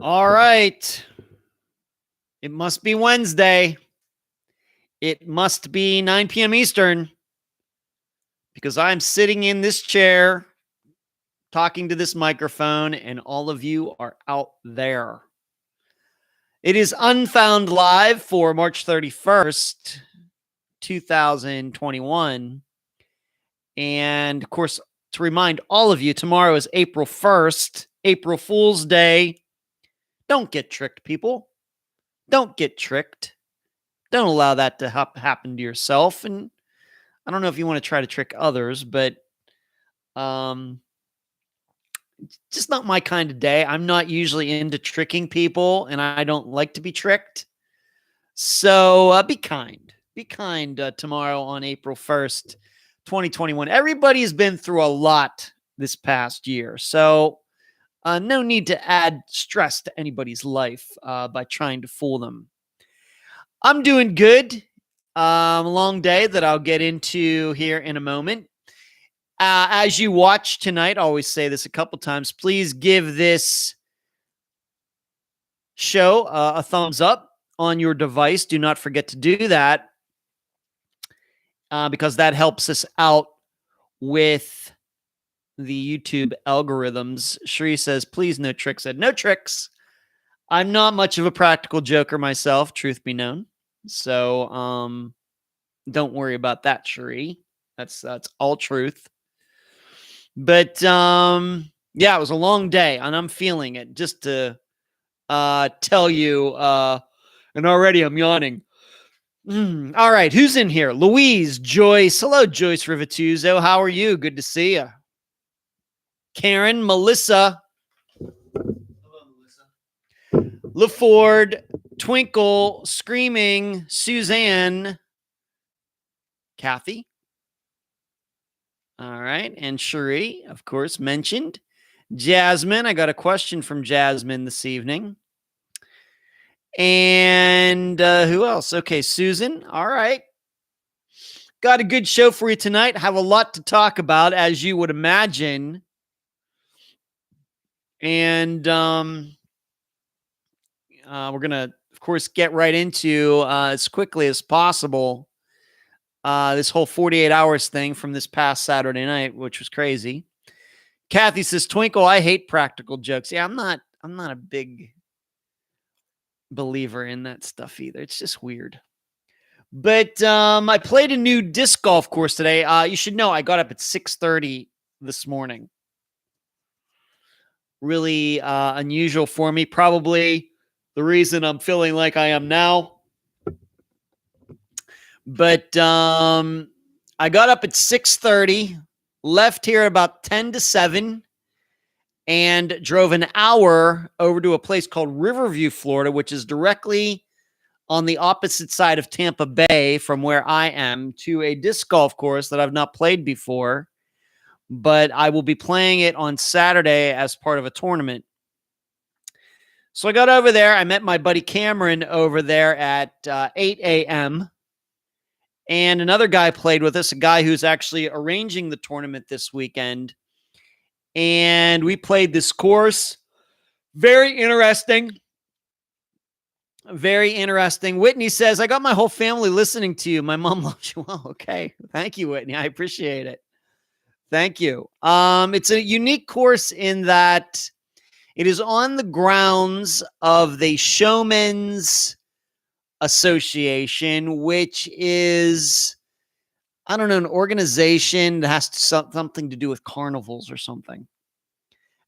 All right. It must be Wednesday. It must be 9 p.m. Eastern because I'm sitting in this chair talking to this microphone and all of you are out there. It is Unfound Live for March 31st, 2021. And of course, to remind all of you, tomorrow is April 1st, April Fool's Day. Don't get tricked, people. Don't get tricked. Don't allow that to happen to yourself. And I don't know if you want to try to trick others, but just not my kind of day. I'm not usually into tricking people, and I don't like to be tricked. So be kind. Be kind tomorrow on April 1st, 2021. Everybody's been through a lot this past year. So no need to add stress to anybody's life by trying to fool them. I'm doing good. Long day that I'll get into here in a moment. As you watch tonight, I always say this a couple times, please give this show a thumbs up on your device. Do not forget to do that because that helps us out with the YouTube algorithms. Sheree says, please, no tricks. Said, no tricks. I'm not much of a practical joker myself, truth be known. So don't worry about that, Sheree. That's all truth. But yeah, it was a long day, and I'm feeling it. Just to tell you, and already I'm yawning. All right, who's in here? Louise, Joyce. Hello, Joyce Rivatuzo. How are you? Good to see you. Karen, Melissa. Hello, Melissa. LaFord, Twinkle, Screaming, Suzanne, Kathy. All right. And Cherie, of course, mentioned. Jasmine. I got a question from Jasmine this evening. And who else? Okay, Susan. All right. Got a good show for you tonight. Have a lot to talk about, as you would imagine. And we're going to, of course, get right into as quickly as possible this whole 48 hours thing from this past Saturday night, which was crazy. Kathy says, Twinkle, I hate practical jokes. Yeah, I'm not a big believer in that stuff either. It's just weird. But I played a new disc golf course today. You should know I got up at 6:30 this morning. Really unusual for me. Probably the reason I'm feeling like I am now. But I got up at 6:30, left here about 10 to 7, and drove an hour over to a place called Riverview, Florida, which is directly on the opposite side of Tampa Bay from where I am, to a disc golf course that I've not played before, but I will be playing it on Saturday as part of a tournament. So I got over there. I met my buddy Cameron over there at 8 a.m., and another guy played with us, a guy who's actually arranging the tournament this weekend. And we played this course. Very interesting. Very interesting. Whitney says, I got my whole family listening to you. My mom loves you. Well, okay. Thank you, Whitney. I appreciate it. Thank you. It's a unique course in that it is on the grounds of the Showmen's Association, which is, I don't know, an organization that has something to do with carnivals or something.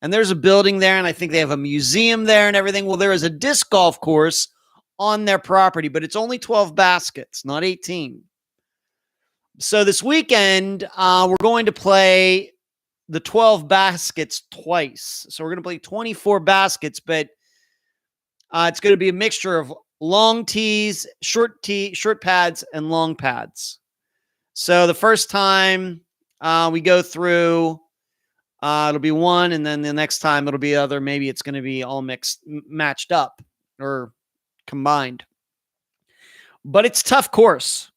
And there's a building there, and I think they have a museum there and everything. Well, there is a disc golf course on their property, but it's only 12 baskets, not 18. So this weekend, we're going to play the 12 baskets twice. So we're going to play 24 baskets, but it's going to be a mixture of long tees, short pads, and long pads. So the first time we go through, it'll be one, and then the next time it'll be other. Maybe it's going to be all matched up or combined. But it's a tough course.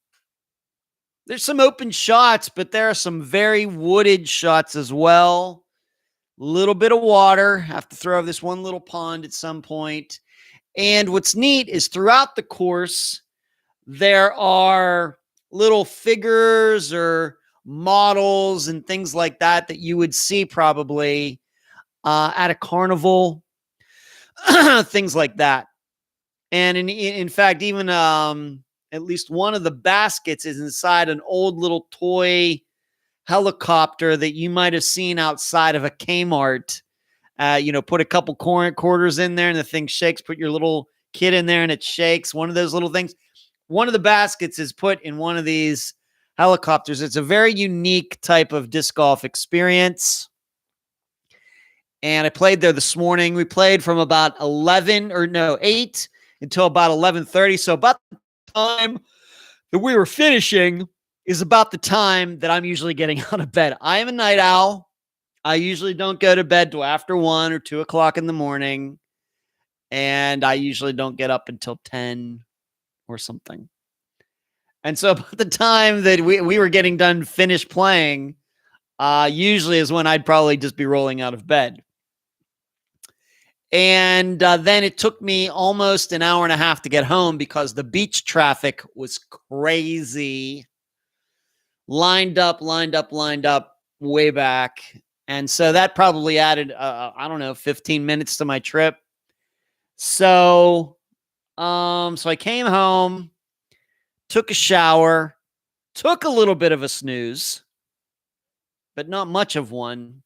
There's some open shots, but there are some very wooded shots as well. little bit of water. Have to throw this one little pond at some point. And what's neat is throughout the course, there are little figures or models and things like that that you would see probably at a carnival, things like that. And in fact, even at least one of the baskets is inside an old little toy helicopter that you might have seen outside of a Kmart. Put a couple quarters in there and the thing shakes. Put your little kid in there and it shakes. One of those little things. One of the baskets is put in one of these helicopters. It's a very unique type of disc golf experience. And I played there this morning. We played from about 8 until about 11:30. So about the time that we were finishing is about the time that I'm usually getting out of bed. I am a night owl. I usually don't go to bed till after 1 or 2 o'clock in the morning. And I usually don't get up until 10 or something. And so about the time that we were getting done, finished playing, usually is when I'd probably just be rolling out of bed. And then it took me almost an hour and a half to get home because the beach traffic was crazy. Lined up way back. And so that probably added, 15 minutes to my trip. So I came home, took a shower, took a little bit of a snooze, but not much of one.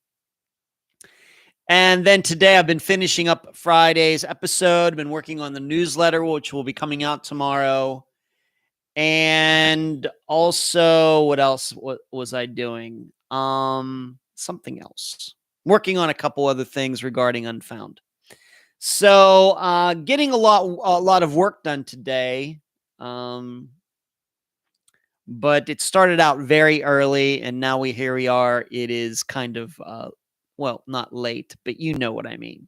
And then today I've been finishing up Friday's episode. I've been working on the newsletter, which will be coming out tomorrow. And also, what else was I doing? Something else. Working on a couple other things regarding Unfound. So getting a lot of work done today. But it started out very early, and now here we are. It is kind of not late, but you know what I mean.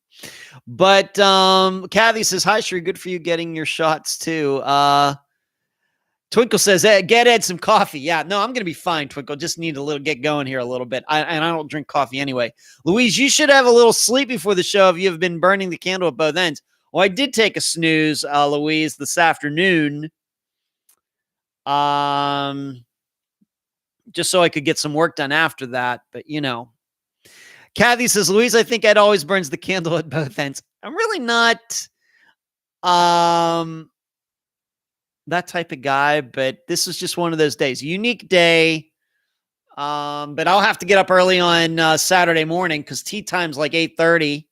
But Kathy says, "Hi, Sheree. Good for you getting your shots too." Twinkle says, "Get Ed some coffee." Yeah, no, I'm gonna be fine. Twinkle, just need to get going here a little bit. I don't drink coffee anyway. Louise, you should have a little sleep before the show if you have been burning the candle at both ends. Well, I did take a snooze, Louise, this afternoon. Just so I could get some work done after that. But, Kathy says, "Louise, I think Ed always burns the candle at both ends." I'm really not that type of guy, but this is just one of those days. Unique day. But I'll have to get up early on Saturday morning because tea time's like 8:30.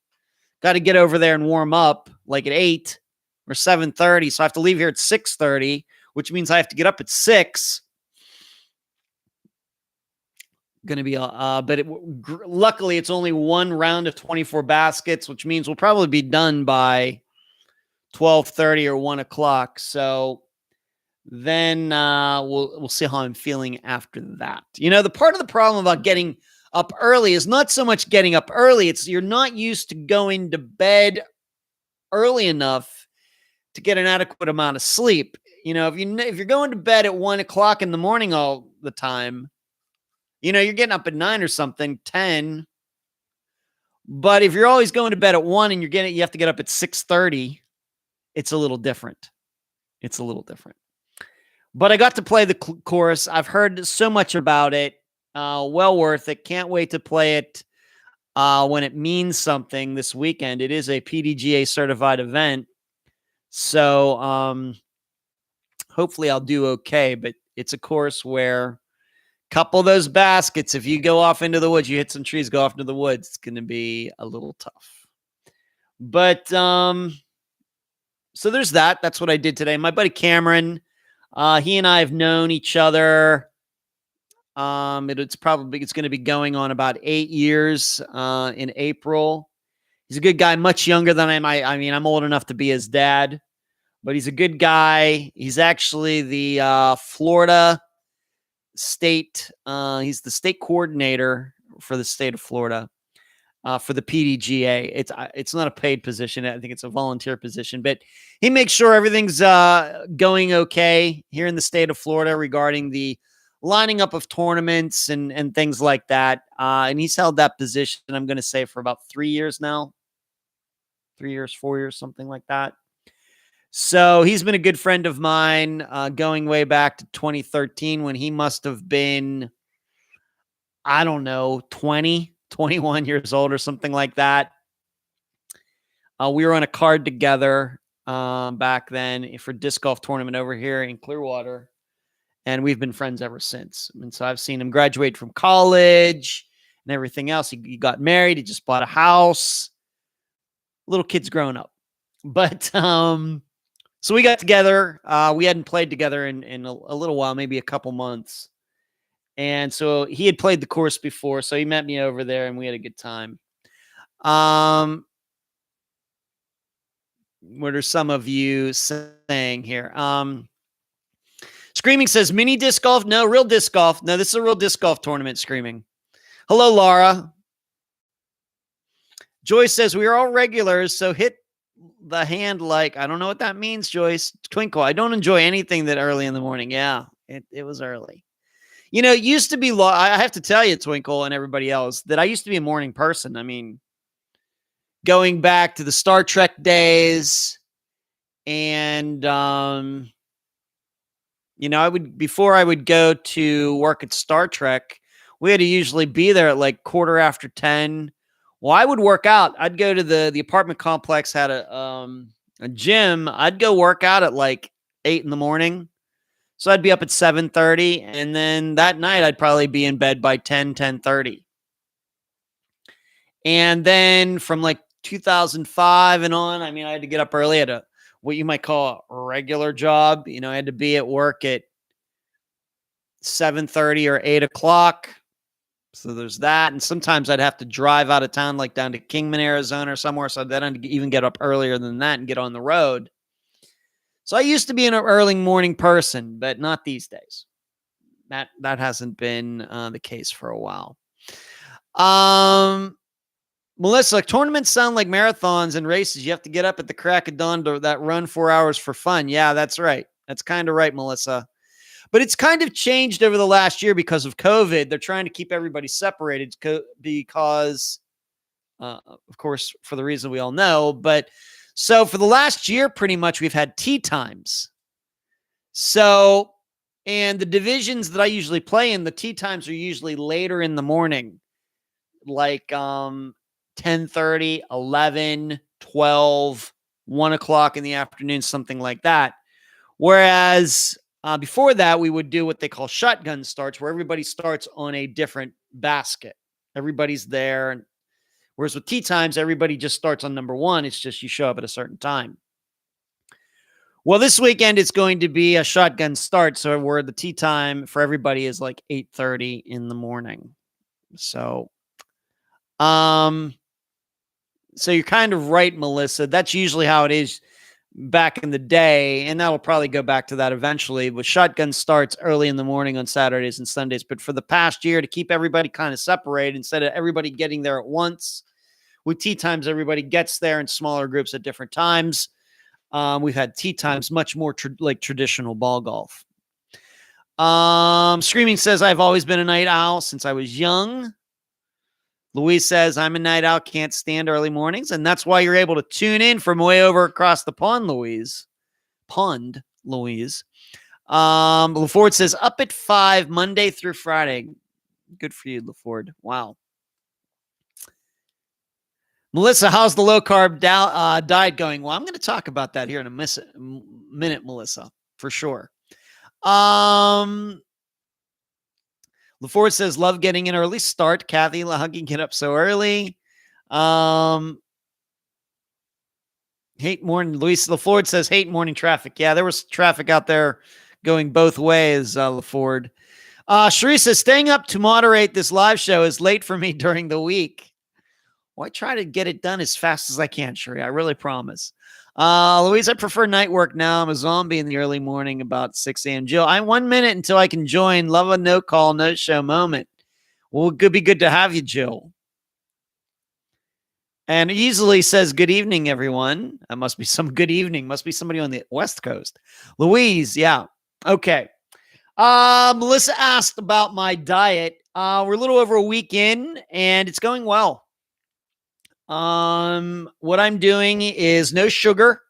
Got to get over there and warm up like at 8 or 7:30. So I have to leave here at 6:30. Which means I have to get up at 6. Going to be, luckily it's only one round of 24 baskets, which means we'll probably be done by 12:30 or 1 o'clock. So then we'll see how I'm feeling after that. The part of the problem about getting up early is not so much getting up early. It's you're not used to going to bed early enough to get an adequate amount of sleep. If you're going to bed at 1 o'clock in the morning all the time, you're getting up at 9 or something, 10. But if you're always going to bed at 1 and you have to get up at 6:30, it's a little different. But I got to play the course. I've heard so much about it. Well worth it. Can't wait to play it when it means something this weekend. It is a PDGA certified event. So, hopefully I'll do okay, but it's a course where couple of those baskets, if you go off into the woods, you hit some trees, go off into the woods, it's going to be a little tough. But, so there's that. That's what I did today. My buddy Cameron, he and I have known each other. It's going to be going on about 8 years in April. He's a good guy, much younger than I am. I mean, I'm old enough to be his dad. But he's a good guy. He's actually the Florida state. He's the state coordinator for the state of Florida for the PDGA. It's not a paid position. I think it's a volunteer position. But he makes sure everything's going okay here in the state of Florida regarding the lining up of tournaments and things like that. And he's held that position, I'm going to say, for about 3 years now. 3 years, 4 years, something like that. So he's been a good friend of mine, going way back to 2013 when he must have been, I don't know, 20, 21 years old or something like that. We were on a card together back then for disc golf tournament over here in Clearwater. And we've been friends ever since. And so I've seen him graduate from college and everything else. He got married. He just bought a house. Little kid's growing up. But so we got together. We hadn't played together in a little while, maybe a couple months. And so he had played the course before. So he met me over there and we had a good time. What are some of you saying here? Screaming says, mini disc golf? No, real disc golf. No, this is a real disc golf tournament, Screaming. Hello, Laura. Joyce says, we are all regulars, so hit the hand like, I don't know what that means, Joyce. Twinkle, I don't enjoy anything that early in the morning. Yeah, it was early. You know, it used to be, I have to tell you, Twinkle and everybody else, that I used to be a morning person. I mean, going back to the Star Trek days and, you know, before I would go to work at Star Trek, we had to usually be there at like 10:15. Well, I would work out. I'd go to the apartment complex, had a gym. I'd go work out at like 8 in the morning. So I'd be up at 7:30. And then that night I'd probably be in bed by 10:30. And then from like 2005 and on, I mean, I had to get up early at what you might call a regular job. You know, I had to be at work at 7:30 or 8 o'clock. So there's that. And sometimes I'd have to drive out of town, like down to Kingman, Arizona or somewhere. So then I'd even get up earlier than that and get on the road. So I used to be an early morning person, but not these days. That hasn't been the case for a while. Melissa, tournaments sound like marathons and races. You have to get up at the crack of dawn to that run 4 hours for fun. Yeah, that's right. That's kind of right, Melissa. But it's kind of changed over the last year because of COVID. They're trying to keep everybody separated because, of course, for the reason we all know. But so for the last year, pretty much we've had tee times. So, and the divisions that I usually play in, the tee times are usually later in the morning, like 10:30, 11, 12, 1 o'clock in the afternoon, something like that. Whereas before that, we would do what they call shotgun starts, where everybody starts on a different basket. Everybody's there. Whereas with tee times, everybody just starts on number one. It's just you show up at a certain time. Well, this weekend, it's going to be a shotgun start. So where the tee time for everybody is like 8:30 in the morning. So, so you're kind of right, Melissa. That's usually how it is back in the day, and that'll probably go back to that eventually. But shotgun starts early in the morning on Saturdays and Sundays. But for the past year, to keep everybody kind of separated, instead of everybody getting there at once, with tee times, everybody gets there in smaller groups at different times. We've had tee times much more like traditional ball golf. Screaming says, I've always been a night owl since I was young. Louise says, I'm a night owl, can't stand early mornings. And that's why you're able to tune in from way over across the pond, Louise. LaFord says, up at 5, Monday through Friday. Good for you, LaFord. Wow. Melissa, how's the low-carb diet going? Well, I'm going to talk about that here in a minute, Melissa, for sure. LaFord says, love getting an early start. Kathy, hugging get up so early. Hate morning. Luis LaFord says, hate morning traffic. Yeah, there was traffic out there going both ways, LaFord. Cherie says, staying up to moderate this live show is late for me during the week. Well, I try to get it done as fast as I can, Cherie. I really promise. Louise, I prefer night work now. I'm a zombie in the early morning about 6 a.m. Jill, I'm 1 minute until I can join. Love a no call, no show moment. Well, it could be good to have you, Jill. And easily says, good evening, everyone. That must be some good evening. Must be somebody on the West Coast. Louise, yeah. Okay. Melissa asked about my diet. We're a little over a week in, and it's going well. What I'm doing is no sugar,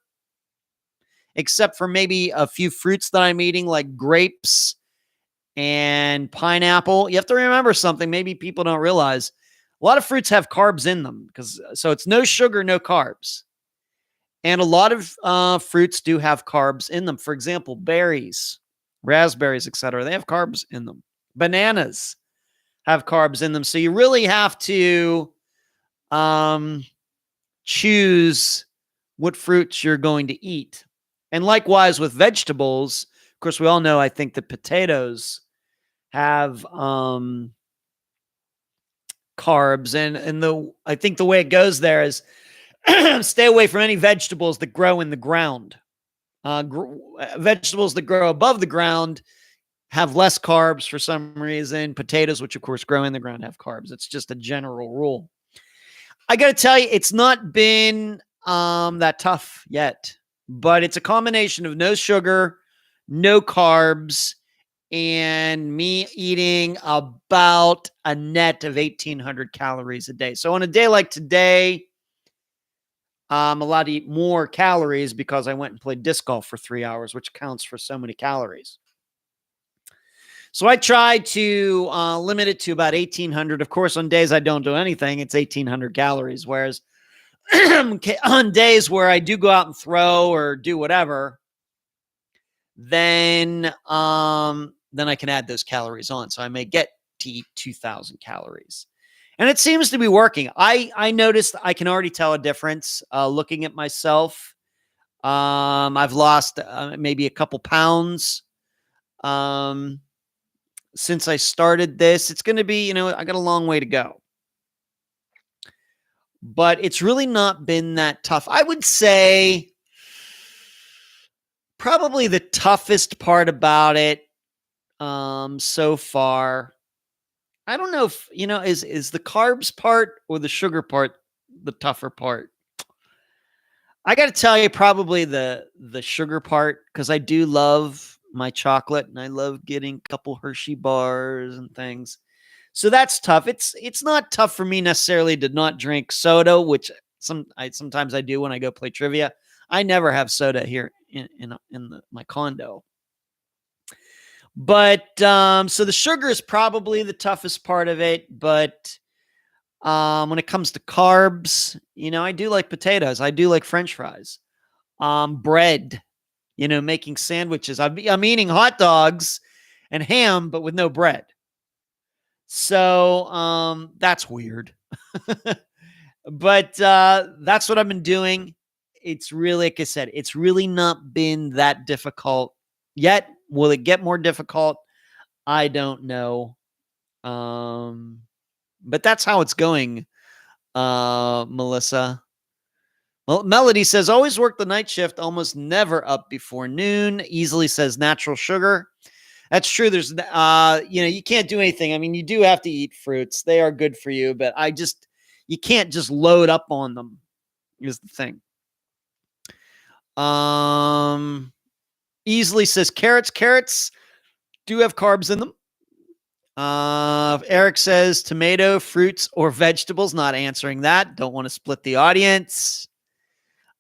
except for maybe a few fruits that I'm eating, like grapes and pineapple. You have to remember something maybe people don't realize. A lot of fruits have carbs in them, so it's no sugar, no carbs. And a lot of fruits do have carbs in them. For example, berries, raspberries, etc. They have carbs in them. Bananas have carbs in them. So you really have to choose what fruits you're going to eat. And likewise with vegetables, of course, we all know, I think, that potatoes have carbs. And I think the way it goes there is stay away from any vegetables that grow in the ground. Vegetables that grow above the ground have less carbs for some reason. Potatoes, which of course grow in the ground, have carbs. It's just a general rule. I got to tell you, it's not been that tough yet, but it's a combination of no sugar, no carbs, and me eating about a net of 1,800 calories a day. So on a day like today, I'm allowed to eat more calories because I went and played disc golf for 3 hours, which counts for so many calories. So I try to limit it to about 1,800. Of course, on days I don't do anything, it's 1,800 calories. Whereas on days where I do go out and throw or do whatever, then I can add those calories on. So I may get to eat 2,000 calories. And it seems to be working. I noticed I can already tell a difference looking at myself. I've lost maybe a couple pounds since I started this. It's going to be, I got a long way to go. But it's really not been that tough. I would say probably the toughest part about it so far, I don't know if, is the carbs part or the sugar part the tougher part? I got to tell you, probably the sugar part, because I do love my chocolate and I love getting a couple Hershey bars and things. So that's tough. It's not tough for me necessarily to not drink soda, which sometimes I do when I go play trivia. I never have soda here in my condo. But so the sugar is probably the toughest part of it. But when it comes to carbs, I do like potatoes. I do like French fries, bread, making sandwiches. I'm eating hot dogs and ham, but with no bread. So that's weird. But that's what I've been doing. It's really, like I said, it's really not been that difficult yet. Will it get more difficult? I don't know. But that's how it's going, Melissa. Well, Melody says, always work the night shift, almost never up before noon. Easily says natural sugar. That's true. There's, you can't do anything. I mean, you do have to eat fruits. They are good for you, but you can't just load up on them is the thing. Easily says carrots do have carbs in them. Eric says tomato, fruits, or vegetables. Not answering that. Don't want to split the audience.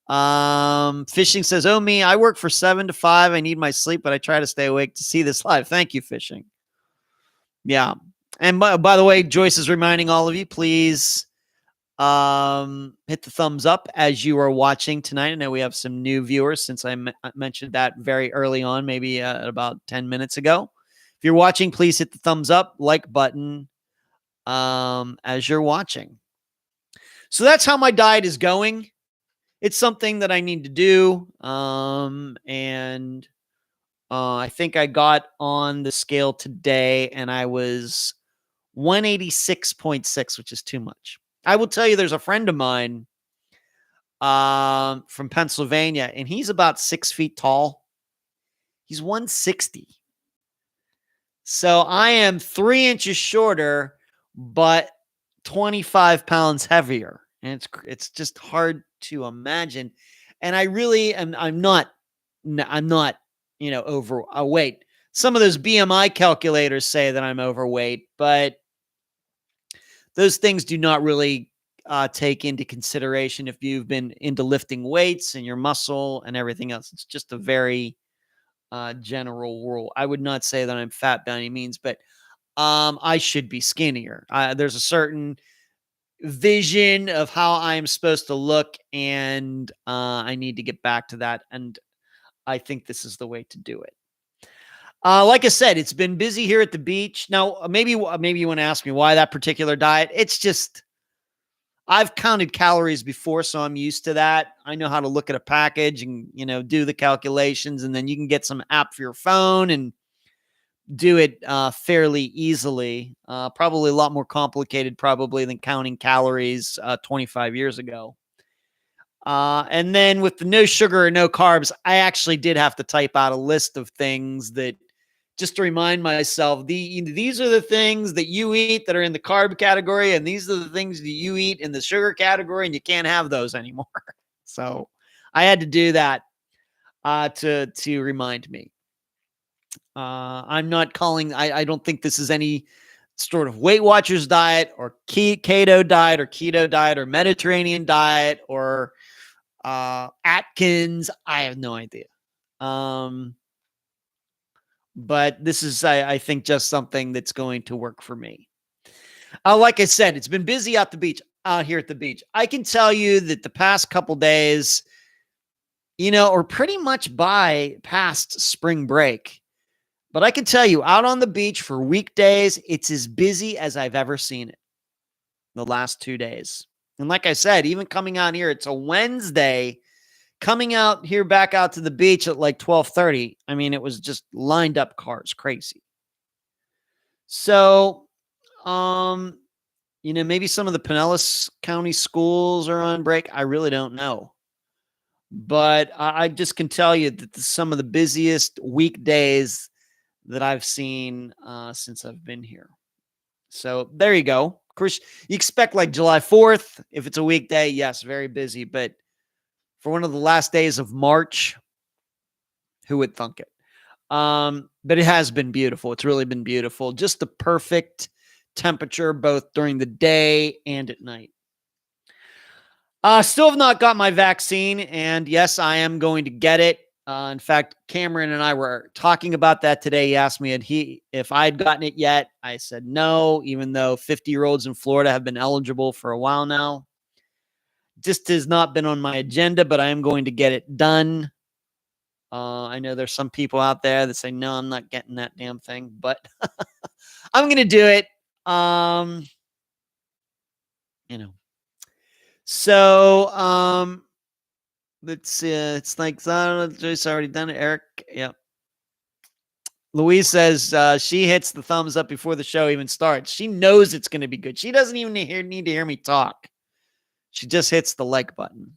Fishing says, oh, me, I work for 7 to 5. I need my sleep, but I try to stay awake to see this live. Thank you, Fishing. Yeah. And by the way, Joyce is reminding all of you, please hit the thumbs up as you are watching tonight. I know we have some new viewers since I mentioned that very early on, maybe about 10 minutes ago. If you're watching, please hit the thumbs up, like button as you're watching. So that's how my diet is going. It's something that I need to do. And I think I got on the scale today and I was 186.6, which is too much. I will tell you, there's a friend of mine from Pennsylvania, and he's about 6 feet tall. He's 160. So I am 3 inches shorter, but 25 pounds heavier. And it's just hard to imagine. And I really am, I'm not, overweight. some of those BMI calculators say that I'm overweight, but those things do not really take into consideration if you've been into lifting weights and your muscle and everything else. It's just a very general rule. I would not say that I'm fat by any means, but I should be skinnier. There's a certain vision of how I'm supposed to look, and I need to get back to that. And I think this is the way to do it. Like I said, it's been busy here at the beach. Now, maybe you want to ask me why that particular diet. It's just, I've counted calories before, so I'm used to that. I know how to look at a package and, do the calculations, and then you can get some app for your phone and do it fairly easily. Probably a lot more complicated than counting calories 25 years ago. And then with the no sugar or no carbs, I actually did have to type out a list of things that just to remind myself, these are the things that you eat that are in the carb category, and these are the things that you eat in the sugar category, and you can't have those anymore. So I had to do that to remind me. I'm not calling, I don't think this is any sort of Weight Watchers diet or keto diet or Mediterranean diet or Atkins. I have no idea. But this is, I think, just something that's going to work for me. Like I said, it's been busy out here at the beach. I can tell you that the past couple days, or pretty much past spring break. But I can tell you, out on the beach for weekdays, it's as busy as I've ever seen it the last 2 days. And like I said, even coming out here, it's a Wednesday. Coming out here back out to the beach at like 12:30, I mean, it was just lined up cars, crazy. So, maybe some of the Pinellas County schools are on break. I really don't know. But I just can tell you that some of the busiest weekdays that I've seen since I've been here. So there you go. Of course, you expect like July 4th, if it's a weekday, yes, very busy. But for one of the last days of March, who would thunk it? But it has been beautiful. It's really been beautiful. Just the perfect temperature, both during the day and at night. Still have not got my vaccine, and yes, I am going to get it. In fact, Cameron and I were talking about that today. He asked me if I had gotten it yet. I said no, even though 50-year-olds in Florida have been eligible for a while now. Just has not been on my agenda, but I am going to get it done. I know there's some people out there that say, no, I'm not getting that damn thing, but I'm going to do it. So, let's see. It's like, Joyce already done it. Eric. Yep. Louise says she hits the thumbs up before the show even starts. She knows it's going to be good. She doesn't even need to hear me talk. She just hits the like button.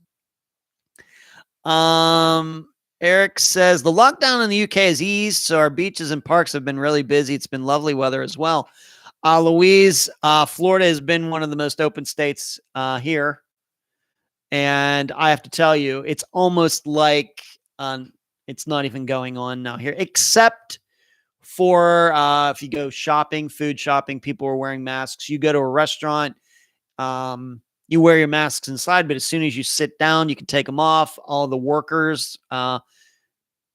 Eric says the lockdown in the UK is eased, so our beaches and parks have been really busy. It's been lovely weather as well. Louise, Florida has been one of the most open states here. And I have to tell you, it's almost like it's not even going on now here, except for if you go shopping, food shopping, people are wearing masks. You go to a restaurant, you wear your masks inside, but as soon as you sit down, you can take them off. All the workers,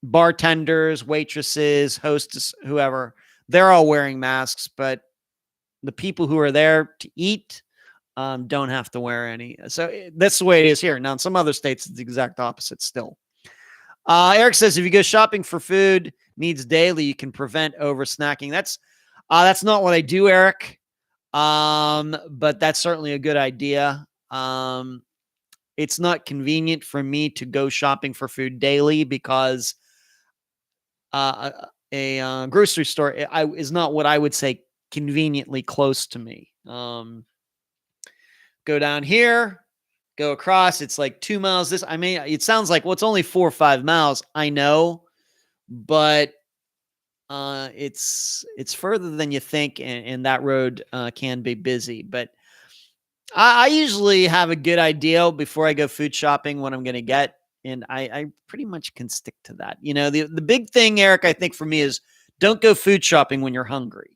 bartenders, waitresses, hostess, whoever, they're all wearing masks, but the people who are there to eat don't have to wear any. So that's the way it is here. Now, in some other states, it's the exact opposite still. Eric says, if you go shopping for food needs daily, you can prevent over snacking. That's not what I do, Eric. But that's certainly a good idea. It's not convenient for me to go shopping for food daily because a grocery store is not what I would say conveniently close to me. Go down here, go across. It's like 2 miles. It sounds like, well, it's only 4 or 5 miles. I know, but it's further than you think, and that road can be busy. But I usually have a good idea before I go food shopping what I'm going to get, and I pretty much can stick to that. The big thing, Eric, I think for me is Don't go food shopping when you're hungry.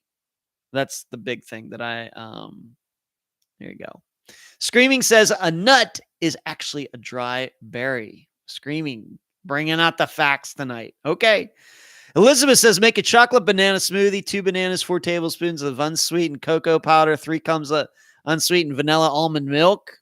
That's the big thing that there you go. Screaming says a nut is actually a dry berry. Screaming, bringing out the facts tonight. Okay. Elizabeth says make a chocolate banana smoothie, 2 bananas, 4 tablespoons of unsweetened cocoa powder, 3 cups of unsweetened vanilla almond milk,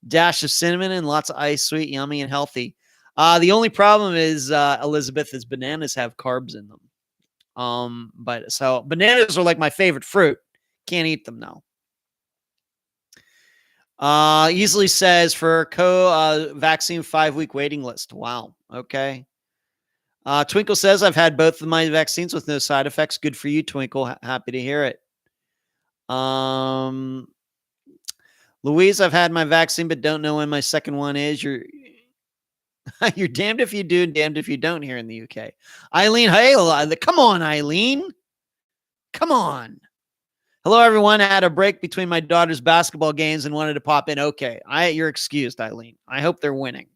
dash of cinnamon, and lots of ice, sweet, yummy, and healthy. The only problem is, Elizabeth, is bananas have carbs in them. But so bananas are like my favorite fruit. Can't eat them now. Easily says for vaccine 5-week waiting list. Wow. Okay. Twinkle says I've had both of my vaccines with no side effects. Good for you, Twinkle. Happy to hear it. Louise, I've had my vaccine, but don't know when my second one is. You're damned if you do and damned if you don't here in the UK. Eileen, hey, come on, Eileen. Come on. Hello, everyone. I had a break between my daughter's basketball games and wanted to pop in. Okay, you're excused, Eileen. I hope they're winning.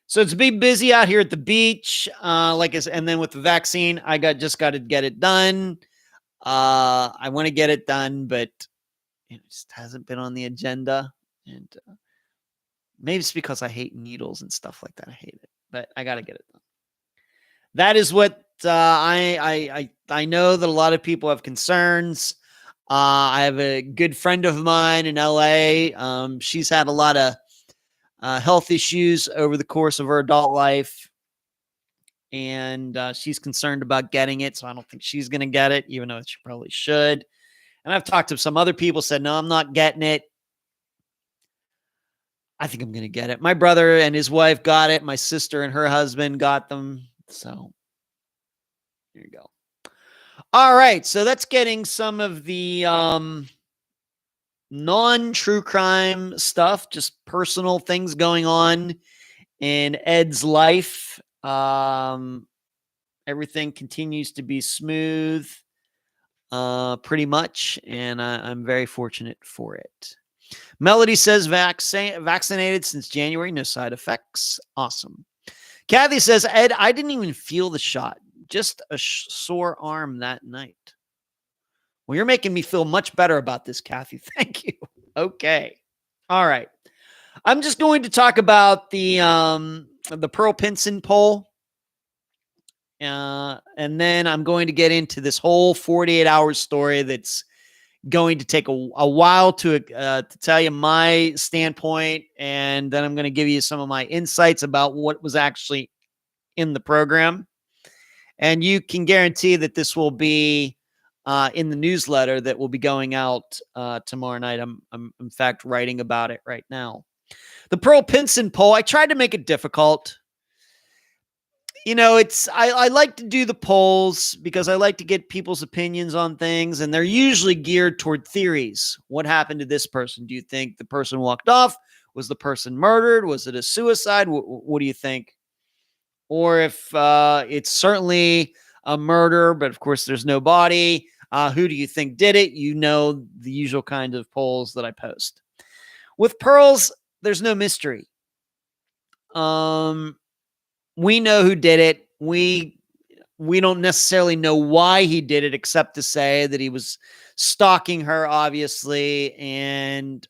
So it's been busy out here at the beach, and then with the vaccine, I just got to get it done. I want to get it done, but it just hasn't been on the agenda, and maybe it's because I hate needles and stuff like that. I hate it, but I got to get it done. That is what I know that a lot of people have concerns. I have a good friend of mine in LA. She's had a lot of health issues over the course of her adult life, and she's concerned about getting it. So I don't think she's going to get it, even though she probably should. And I've talked to some other people, said, no, I'm not getting it. I think I'm going to get it. My brother and his wife got it. My sister and her husband got them. So here you go. All right. So that's getting some of the non-true crime stuff, just personal things going on in Ed's life. Everything continues to be smooth, pretty much, and I'm very fortunate for it. Melody says vaccinated since January, no side effects. Awesome. Kathy says, Ed, I didn't even feel the shot, just a sore arm that night. Well, you're making me feel much better about this, Kathy. Thank you. Okay. All right. I'm just going to talk about the Pearl Pinson poll. And then I'm going to get into this whole 48-hour story that's going to take a while to tell you my standpoint. And then I'm going to give you some of my insights about what was actually in the program. And you can guarantee that this will be in the newsletter that will be going out tomorrow night. I'm in fact writing about it right now. The Pearl Pinson poll, I tried to make it difficult. You know, I like to do the polls because I like to get people's opinions on things, and they're usually geared toward theories. What happened to this person? Do you think the person walked off? Was the person murdered? Was it a suicide? What do you think? Or if it's certainly a murder, but of course there's no body, who do you think did it? You know, the usual kind of polls that I post. With Pearl's, there's no mystery. We know who did it. We don't necessarily know why he did it, except to say that he was stalking her, obviously. And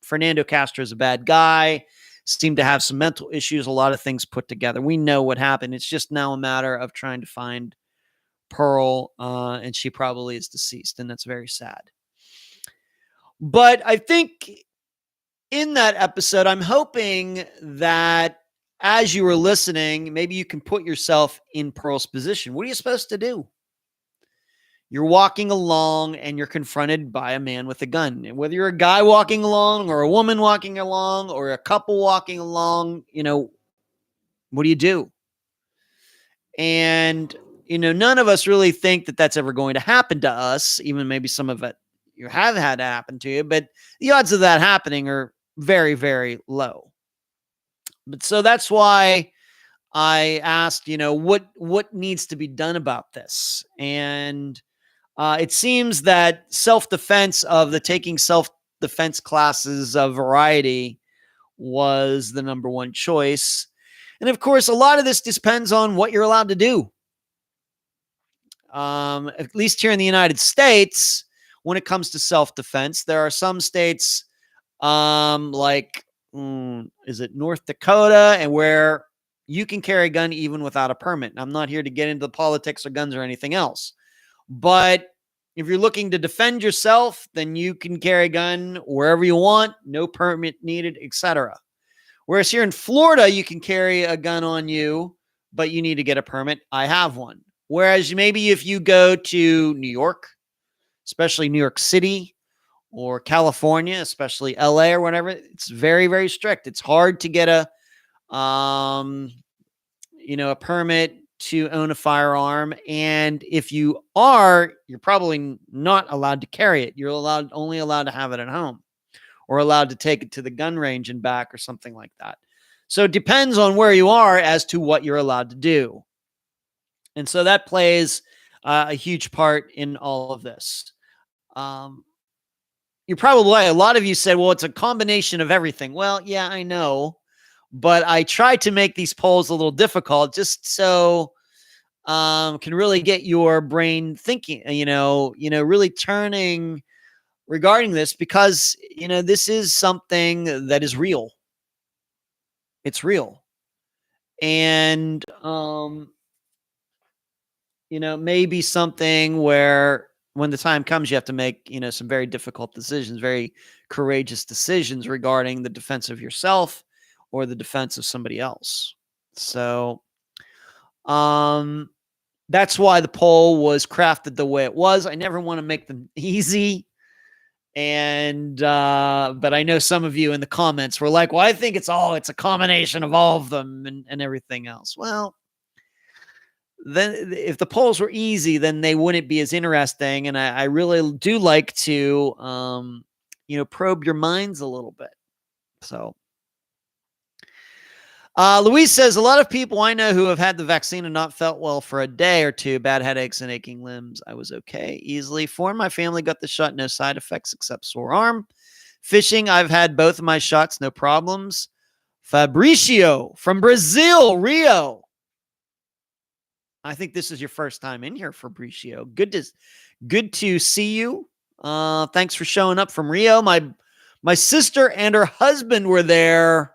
Fernando Castro is a bad guy, seemed to have some mental issues, a lot of things put together. We know what happened. It's just now a matter of trying to find Pearl, and she probably is deceased, and that's very sad. But I think in that episode, I'm hoping that as you were listening, maybe you can put yourself in Pearl's position. What are you supposed to do? You're walking along and you're confronted by a man with a gun. And whether you're a guy walking along or a woman walking along or a couple walking along, you know, what do you do? And, you know, none of us really think that that's ever going to happen to us. Even maybe some of it you have had to happen to you, but the odds of that happening are very, very low. But so that's why I asked, you know, what needs to be done about this? And it seems that self-defense of the taking self-defense classes of variety was the number one choice. And of course, a lot of this depends on what you're allowed to do. at least here in the United States, when it comes to self-defense, there are some states like, is it North Dakota, and where you can carry a gun even without a permit. And I'm not here to get into the politics of guns or anything else, but if you're looking to defend yourself, then you can carry a gun wherever you want, no permit needed, etc. Whereas here in Florida, you can carry a gun on you, but you need to get a permit. I have one. Whereas maybe if you go to New York, especially New York City, or California, especially LA or whatever, it's very, very strict. It's hard to get a permit to own a firearm. And if you are, you're probably not allowed to carry it. You're only allowed to have it at home, or allowed to take it to the gun range and back or something like that. So it depends on where you are as to what you're allowed to do. And so that plays a huge part in all of this. You're probably, a lot of you said, well, it's a combination of everything. Well, yeah, I know, but I tried to make these polls a little difficult just so can really get your brain thinking, really turning regarding this, because, this is something that is real. It's real. And, maybe something where when the time comes, you have to make, some very difficult decisions, very courageous decisions regarding the defense of yourself or the defense of somebody else. So, that's why the poll was crafted the way it was. I never want to make them easy. And, but I know some of you in the comments were like, well, I think it's a combination of all of them and everything else. Well, then if the polls were easy, then they wouldn't be as interesting. And I really do like to, probe your minds a little bit. So, Louise says, a lot of people I know who have had the vaccine and not felt well for a day or two, bad headaches and aching limbs. I was okay easily. 4 in my family got the shot, no side effects except sore arm. Fishing, I've had both of my shots, no problems. Fabricio from Brazil, Rio. I think this is your first time in here, Fabricio. Good to see you. Thanks for showing up from Rio. My sister and her husband were there,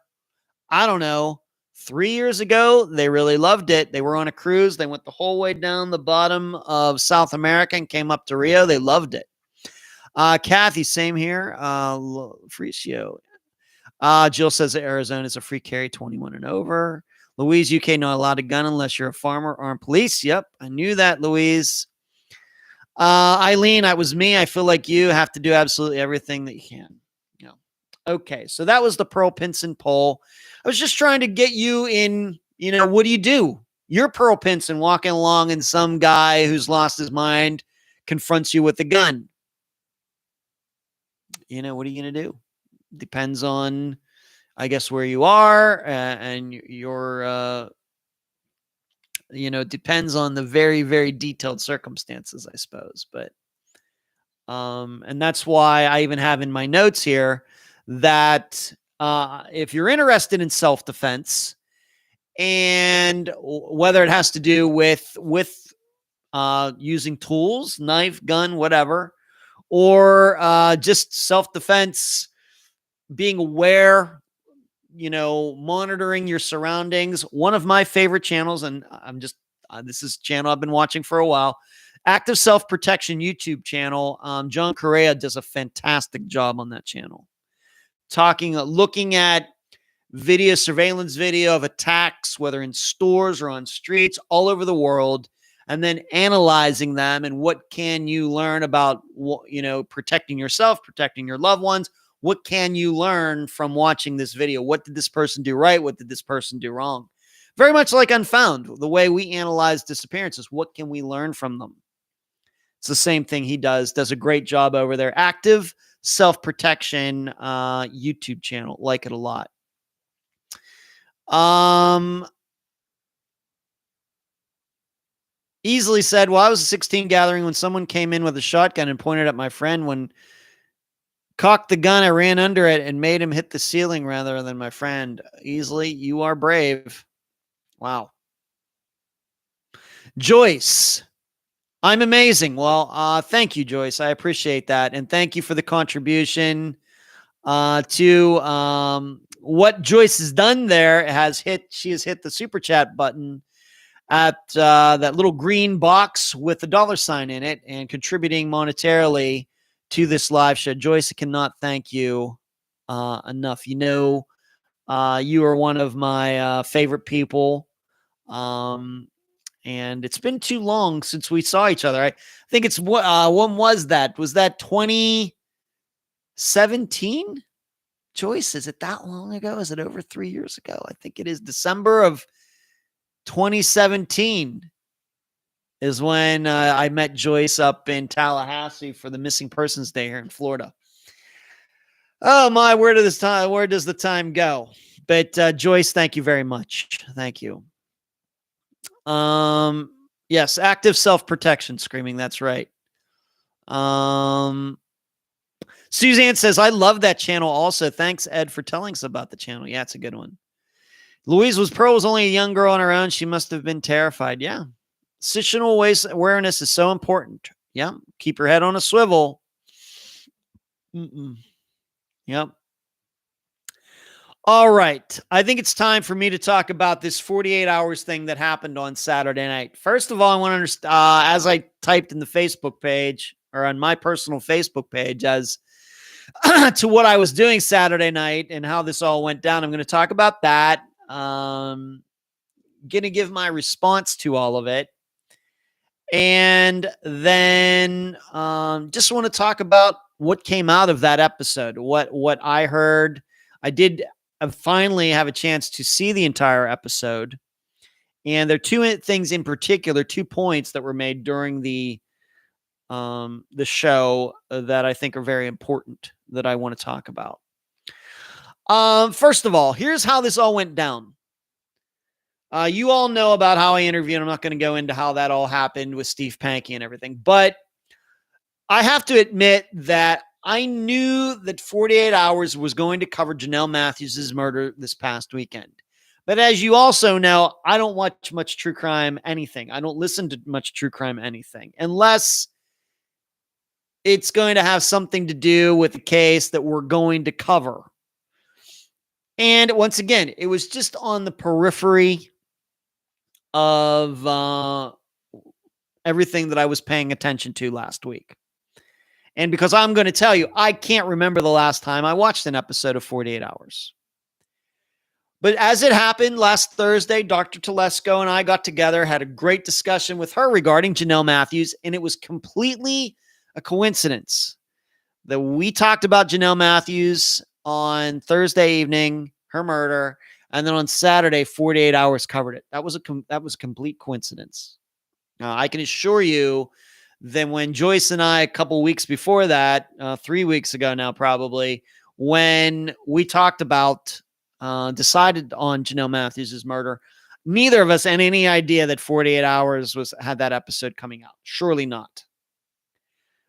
I don't know, 3 years ago. They really loved it. They were on a cruise. They went the whole way down the bottom of South America and came up to Rio. They loved it. Kathy, same here. Fabricio. Jill says that Arizona is a free carry, 21 and over. Louise, UK not allowed a gun unless you're a farmer or armed police. Yep, I knew that, Louise. Eileen, that was me. I feel like you have to do absolutely everything that you can. Okay, so that was the Pearl Pinson poll. I was just trying to get you in, what do you do? You're Pearl Pinson walking along and some guy who's lost his mind confronts you with a gun. What are you going to do? Depends on, I guess, where you are and your, depends on the very, very detailed circumstances, I suppose. But, and that's why I even have in my notes here that if you're interested in self-defense, and whether it has to do with using tools, knife, gun, whatever, or just self-defense, being aware, monitoring your surroundings. One of my favorite channels, and this is a channel I've been watching for a while, Active Self-Protection YouTube channel. John Correa does a fantastic job on that channel. Looking at surveillance video of attacks, whether in stores or on streets all over the world, and then analyzing them and what can you learn about, protecting yourself, protecting your loved ones. What can you learn from watching this video? What did this person do right? What did this person do wrong? Very much like Unfound, the way we analyze disappearances. What can we learn from them? It's the same thing he does a great job over there. Active Self-Protection YouTube channel. Like it a lot. Easily said, well, I was a 16 gathering when someone came in with a shotgun and pointed at my friend. When cocked the gun, I ran under it and made him hit the ceiling rather than my friend. Easily, you are brave. Wow. Joyce. I'm amazing. Well, thank you, Joyce. I appreciate that. And thank you for the contribution to what Joyce has done there. She has hit the super chat button at that little green box with the $sign in it and contributing monetarily to this live show. Joyce, I cannot thank you enough. You know, you are one of my favorite people. And it's been too long since we saw each other. I think it's when was that? Was that 2017? Joyce, is it that long ago? Is it over 3 years ago? I think it is December of 2017 is when I met Joyce up in Tallahassee for the Missing Persons Day here in Florida. Oh my, where does the time go? But Joyce, thank you very much. Thank you. Yes, active self-protection screaming. That's right. Suzanne says, I love that channel also. Thanks, Ed, for telling us about the channel. Yeah, it's a good one. Louise Pearl was only a young girl on her own. She must have been terrified. Yeah. Situational awareness is so important. Yeah. Keep your head on a swivel. Yep. All right. I think it's time for me to talk about this 48 hours thing that happened on Saturday night. First of all, I want to understand, as I typed in the Facebook page or on my personal Facebook page as to what I was doing Saturday night and how this all went down. I'm going to talk about that. Going to give my response to all of it. And then just want to talk about what came out of that episode, what I heard. I finally have a chance to see the entire episode. And there are two things in particular, 2 points that were made during the show that I think are very important that I want to talk about. First of all, here's how this all went down. You all know about how I interviewed. I'm not going to go into how that all happened with Steve Pankey and everything, but I have to admit that I knew that 48 Hours was going to cover Janelle Matthews' murder this past weekend. But as you also know, I don't watch much true crime anything. I don't listen to much true crime anything unless it's going to have something to do with the case that we're going to cover. And once again, it was just on the periphery of everything that I was paying attention to last week. And because I'm going to tell you, I can't remember the last time I watched an episode of 48 Hours. But as it happened last Thursday, Dr. Telesco and I got together, had a great discussion with her regarding Janelle Matthews, and it was completely a coincidence that we talked about Janelle Matthews on Thursday evening, her murder, and then on Saturday, 48 Hours covered it. That was a complete coincidence. Now, I can assure you that when Joyce and I, a couple weeks before that, 3 weeks ago now probably, when we talked about, decided on Janelle Matthews' murder, neither of us had any idea that 48 Hours had that episode coming out. Surely not.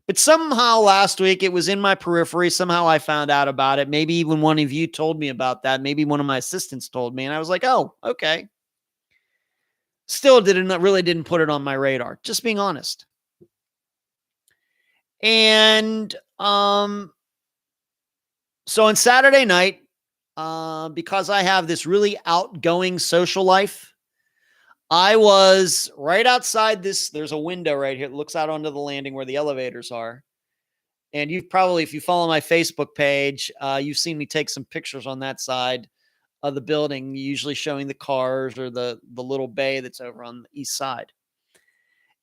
But somehow last week, it was in my periphery. Somehow I found out about it. Maybe even one of you told me about that. Maybe one of my assistants told me. And I was like, oh, okay. Still didn't put it on my radar. Just being honest. And so on Saturday night, because I have this really outgoing social life, I was right outside this. There's a window right here that looks out onto the landing where the elevators are. And you've probably, if you follow my Facebook page, you've seen me take some pictures on that side of the building, usually showing the cars or the little bay that's over on the east side.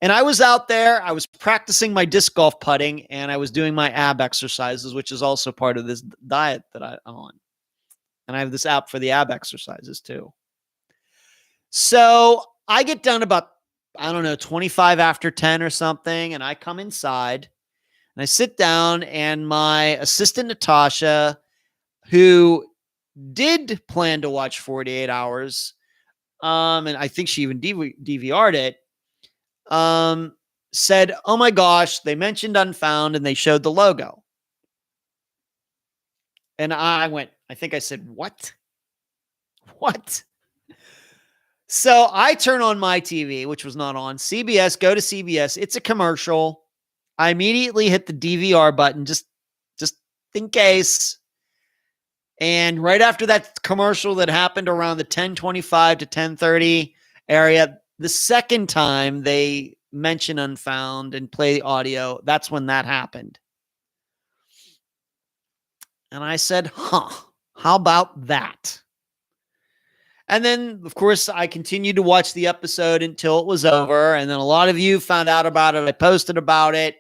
And I was out there, I was practicing my disc golf putting, and I was doing my ab exercises, which is also part of this diet that I'm on. And I have this app for the ab exercises too. So I get done about, 25 after 10 or something, and I come inside, and I sit down, and my assistant, Natasha, who did plan to watch 48 Hours, and I think she even DVR'd it, said, oh my gosh, they mentioned Unfound and they showed the logo. And I went, I think I said, what? So I turn on my TV, which was not on. CBS, go to CBS. It's a commercial. I immediately hit the DVR button just in case. And right after that commercial that happened around the 10:25 to 10:30 area, the second time they mention Unfound and play the audio, that's when that happened. And I said, how about that? And then, of course, I continued to watch the episode until it was over. And then a lot of you found out about it. I posted about it.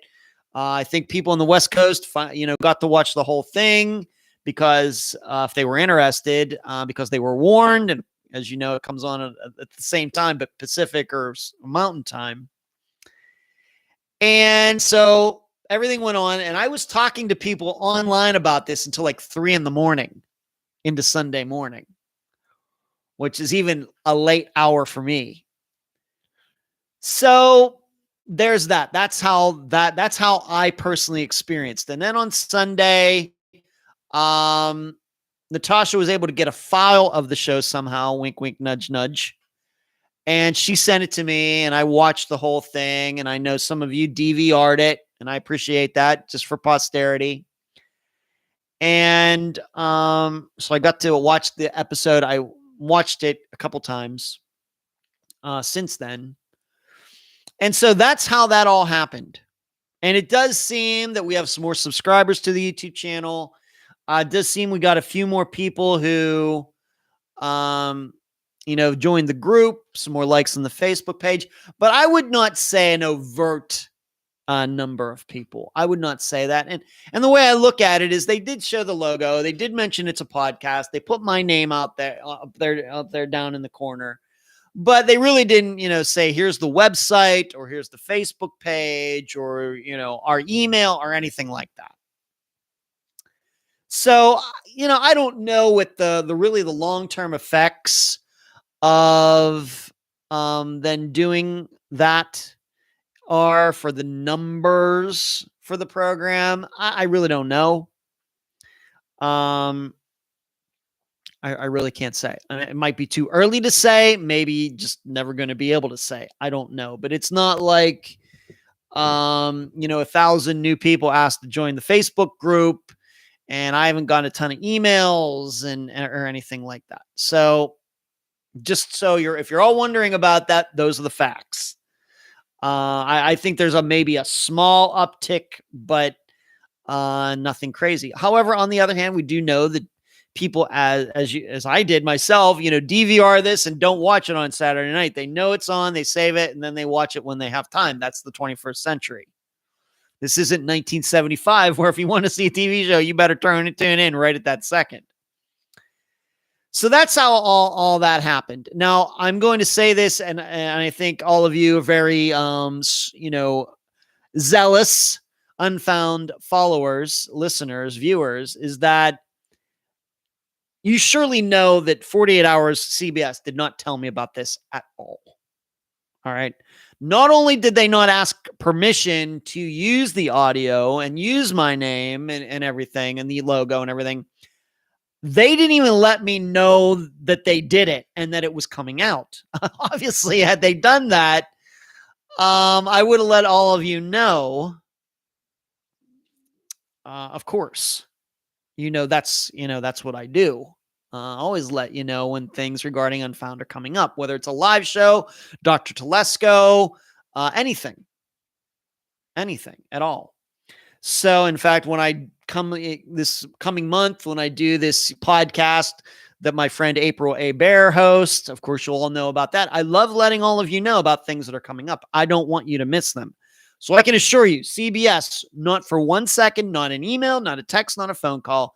I think people on the West Coast, got to watch the whole thing because if they were interested, because they were warned. And as you know, it comes on at the same time, but Pacific or Mountain Time. And so everything went on. And I was talking to people online about this until like 3 a.m. into Sunday morning, which is even a late hour for me. So there's that. That's how I personally experienced. And then on Sunday, Natasha was able to get a file of the show somehow, wink, wink, nudge, nudge. And she sent it to me and I watched the whole thing. And I know some of you DVR'd it and I appreciate that just for posterity. And so I got to watch the episode. I watched it a couple times since then. And so that's how that all happened. And it does seem that we have some more subscribers to the YouTube channel. It does seem we got a few more people who, joined the group, some more likes on the Facebook page. But I would not say an overt number of people. I would not say that. And the way I look at it is they did show the logo. They did mention it's a podcast. They put my name out there down in the corner. But they really didn't, say here's the website or here's the Facebook page or, our email or anything like that. So, I don't know what the long-term effects of then doing that are for the numbers for the program. I really don't know. I really can't say. It might be too early to say, maybe just never going to be able to say. I don't know, but it's not like, 1,000 new people asked to join the Facebook group and I haven't gotten a ton of emails or anything like that. So just so if you're all wondering about that, those are the facts. I think there's maybe a small uptick, but nothing crazy. However, on the other hand, we do know that people, as I did myself, DVR this and don't watch it on Saturday night. They know it's on, they save it, and then they watch it when they have time. That's the 21st century. This isn't 1975, where if you want to see a TV show, you better tune in right at that second. So that's how all that happened. Now, I'm going to say this, and I think all of you are very, zealous, Unfound followers, listeners, viewers, is that you surely know that 48 Hours CBS did not tell me about this at all. All right. Not only did they not ask permission to use the audio and use my name and everything and the logo and everything, they didn't even let me know that they did it and that it was coming out. Obviously, had they done that, I would have let all of you know. Of course, that's what I do. Always let you know when things regarding Unfound are coming up, whether it's a live show, Dr. Telesco, anything at all. So, in fact, when I this coming month, when I do this podcast that my friend April A. Bear hosts, of course, you'll all know about that. I love letting all of you know about things that are coming up. I don't want you to miss them. So I can assure you, CBS, not for 1 second, not an email, not a text, not a phone call.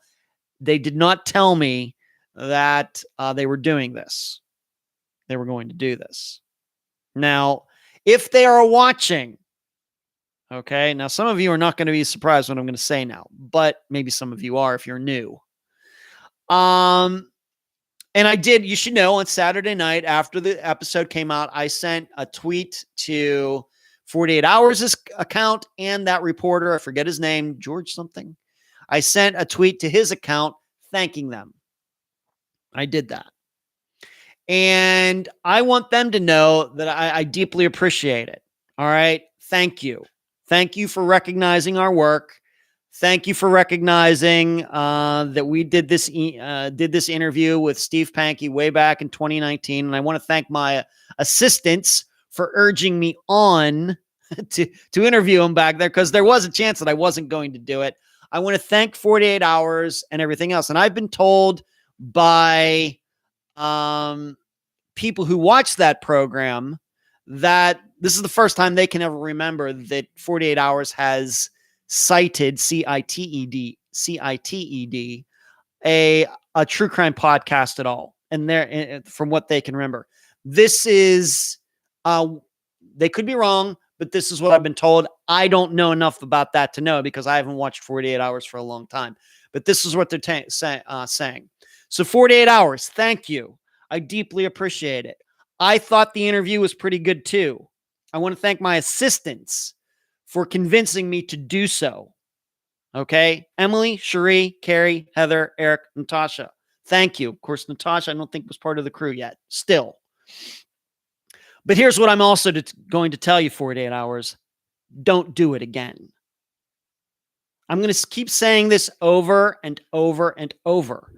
They did not tell me that they were doing this. They were going to do this. Now, if they are watching, okay, now some of you are not going to be surprised what I'm going to say now, but maybe some of you are if you're new. And I did, you should know, on Saturday night after the episode came out, I sent a tweet to 48 Hours' account and that reporter, I forget his name, George something. I sent a tweet to his account thanking them. I did that. And I want them to know that I deeply appreciate it. All right. Thank you. Thank you for recognizing our work. Thank you for recognizing that we did this interview with Steve Pankey way back in 2019. And I want to thank my assistants for urging me on to interview him back there, because there was a chance that I wasn't going to do it. I want to thank 48 Hours and everything else. And I've been told by people who watch that program that this is the first time they can ever remember that 48 Hours has cited CITED a true crime podcast at all. And there, from what they can remember, this is they could be wrong, but this is what I've been told. I don't know enough about that to know, because I haven't watched 48 Hours for a long time, but this is what they're saying. So 48 Hours, thank you. I deeply appreciate it. I thought the interview was pretty good too. I want to thank my assistants for convincing me to do so. Okay? Emily, Cherie, Carrie, Heather, Eric, Natasha. Thank you. Of course, Natasha, I don't think was part of the crew yet. Still. But here's what I'm also going to tell you, 48 Hours. Don't do it again. I'm going to keep saying this over and over and over.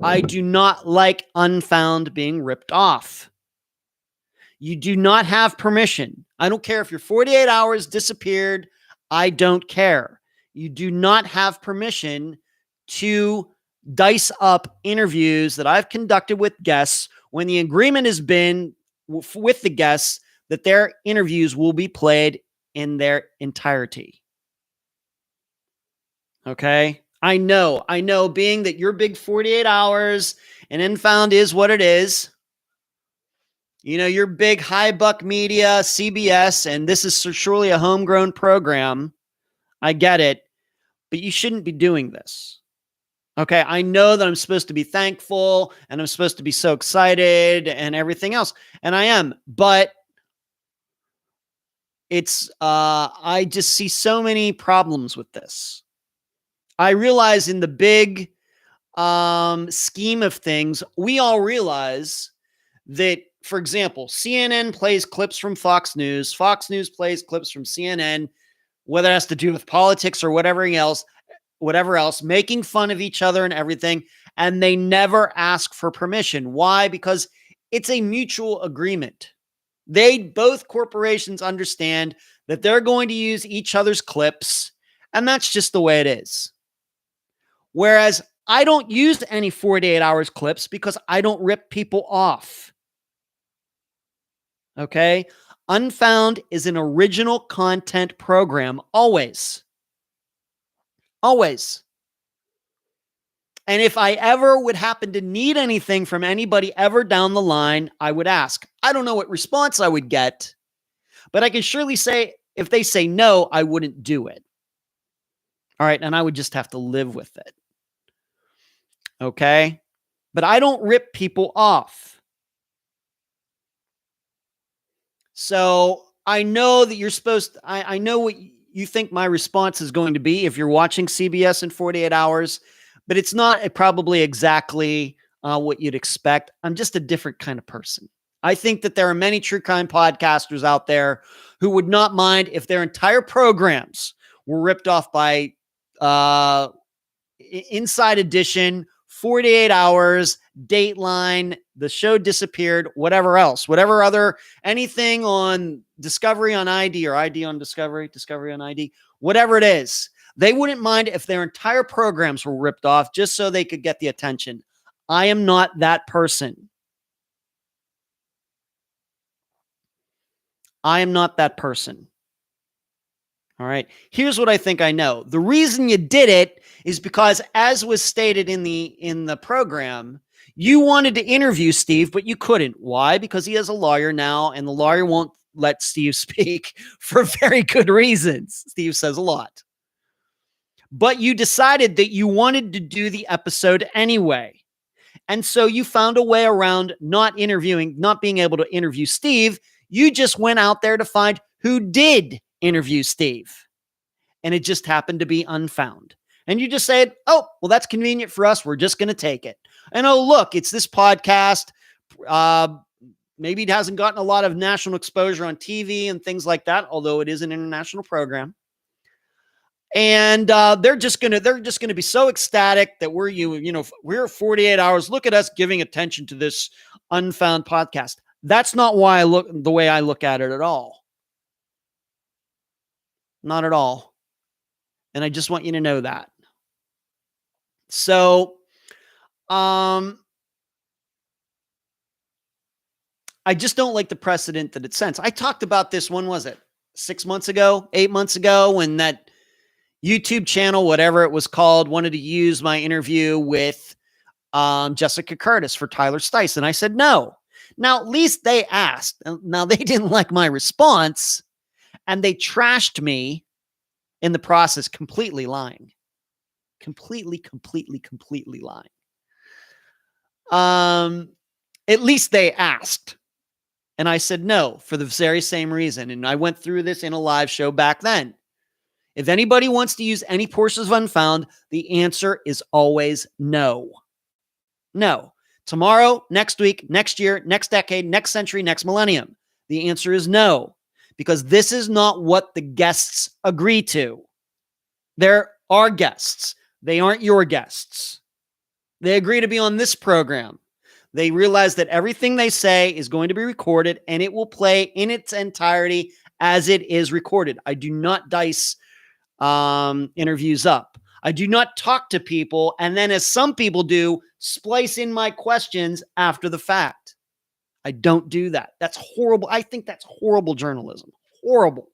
I do not like Unfound being ripped off. You do not have permission. I don't care if you're 48 Hours disappeared. I don't care. You do not have permission to dice up interviews that I've conducted with guests when the agreement has been with the guests that their interviews will be played in their entirety. Okay? I know, being that you're big 48 Hours and Unfound is what it is. You know, you're big high buck media, CBS, and this is surely a homegrown program. I get it, but you shouldn't be doing this. Okay, I know that I'm supposed to be thankful and I'm supposed to be so excited and everything else, and I am, but it's, I just see so many problems with this. I realize in the big scheme of things, we all realize that, for example, CNN plays clips from Fox News plays clips from CNN, whether it has to do with politics or whatever else, making fun of each other and everything, and they never ask for permission. Why? Because it's a mutual agreement. Both corporations understand that they're going to use each other's clips, and that's just the way it is. Whereas I don't use any 48 Hours clips because I don't rip people off. Okay? Unfound is an original content program, always. Always. And if I ever would happen to need anything from anybody ever down the line, I would ask. I don't know what response I would get, but I can surely say, if they say no, I wouldn't do it. All right, and I would just have to live with it. Okay? But I don't rip people off. So I know that you're supposed to, I know what you think my response is going to be if you're watching CBS in 48 Hours, but it's not probably exactly what you'd expect. I'm just a different kind of person. I think that there are many true crime podcasters out there who would not mind if their entire programs were ripped off by Inside Edition, 48 Hours, Dateline, The Show Disappeared, whatever else, anything on Discovery on ID or ID on Discovery, Discovery on ID, whatever it is. They wouldn't mind if their entire programs were ripped off just so they could get the attention. I am not that person. I am not that person. All right. Here's what I think I know. The reason you did it is because, as was stated in the program, you wanted to interview Steve, but you couldn't. Why? Because he has a lawyer now, and the lawyer won't let Steve speak for very good reasons. Steve says a lot. But you decided that you wanted to do the episode anyway. And so you found a way around not being able to interview Steve. You just went out there to find who did interview Steve. And it just happened to be Unfound. And you just said, oh, well, that's convenient for us. We're just going to take it. And oh, look, it's this podcast Maybe it hasn't gotten a lot of national exposure on TV and things like that, although it is an international program. And they're just gonna be so ecstatic that we're 48 hours. Look at us giving attention to this Unfound podcast. That's not why the way I look at it at all. Not at all. And I just want you to know that. So, I just don't like the precedent that it sets. I talked about this, when was it? 6 months ago, 8 months ago, when that YouTube channel, whatever it was called, wanted to use my interview with Jessica Curtis for Tyler Stice. And I said, no. Now, at least they asked. Now, they didn't like my response, and they trashed me in the process, completely lying. Completely lying. At least they asked. And I said no, for the very same reason. And I went through this in a live show back then. If anybody wants to use any portions of Unfound, the answer is always no. No. Tomorrow, next week, next year, next decade, next century, next millennium. The answer is no, because this is not what the guests agree to. They're our guests. They aren't your guests. They agree to be on this program. They realize that everything they say is going to be recorded, and it will play in its entirety as it is recorded. I do not dice interviews up. I do not talk to people and then, as some people do, splice in my questions after the fact. I don't do that. That's horrible. I think that's horrible journalism. Horrible.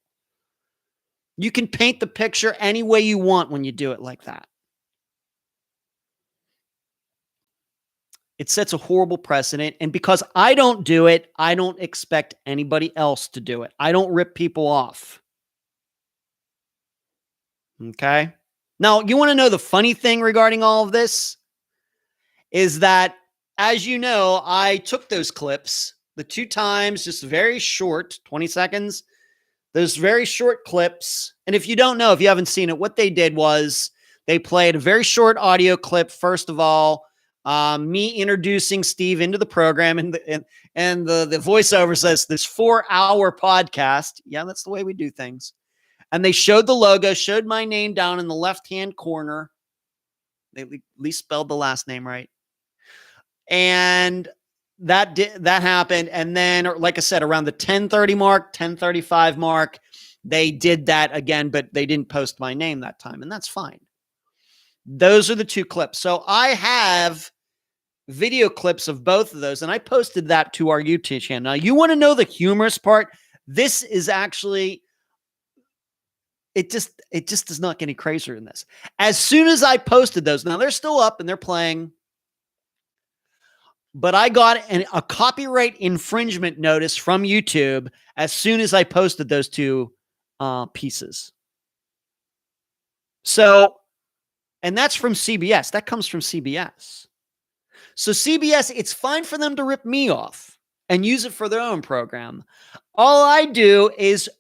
You can paint the picture any way you want when you do it like that. It sets a horrible precedent. And because I don't do it, I don't expect anybody else to do it. I don't rip people off. Okay? Now, you want to know the funny thing regarding all of this? Is that, as you know, I took those clips, the 2 times, just very short, 20 seconds, those very short clips. And if you don't know, if you haven't seen it, what they did was they played a very short audio clip, first of all, me introducing Steve into the program, and the voiceover says this 4-hour podcast. Yeah, that's the way we do things. And they showed the logo, showed my name down in the left-hand corner. They at least spelled the last name right. And that happened. And then, like I said, around the 10:30 mark, 10:35 mark, they did that again, but they didn't post my name that time. And that's fine. Those are the 2 clips. So I have video clips of both of those, and I posted that to our YouTube channel. Now, you want to know the humorous part? This is actually, it just does not get any crazier than this. As soon as I posted those, now they're still up and they're playing, but I got a copyright infringement notice from YouTube as soon as I posted those 2 pieces. So, and that's from CBS. That comes from CBS. So CBS, it's fine for them to rip me off and use it for their own program. All I do is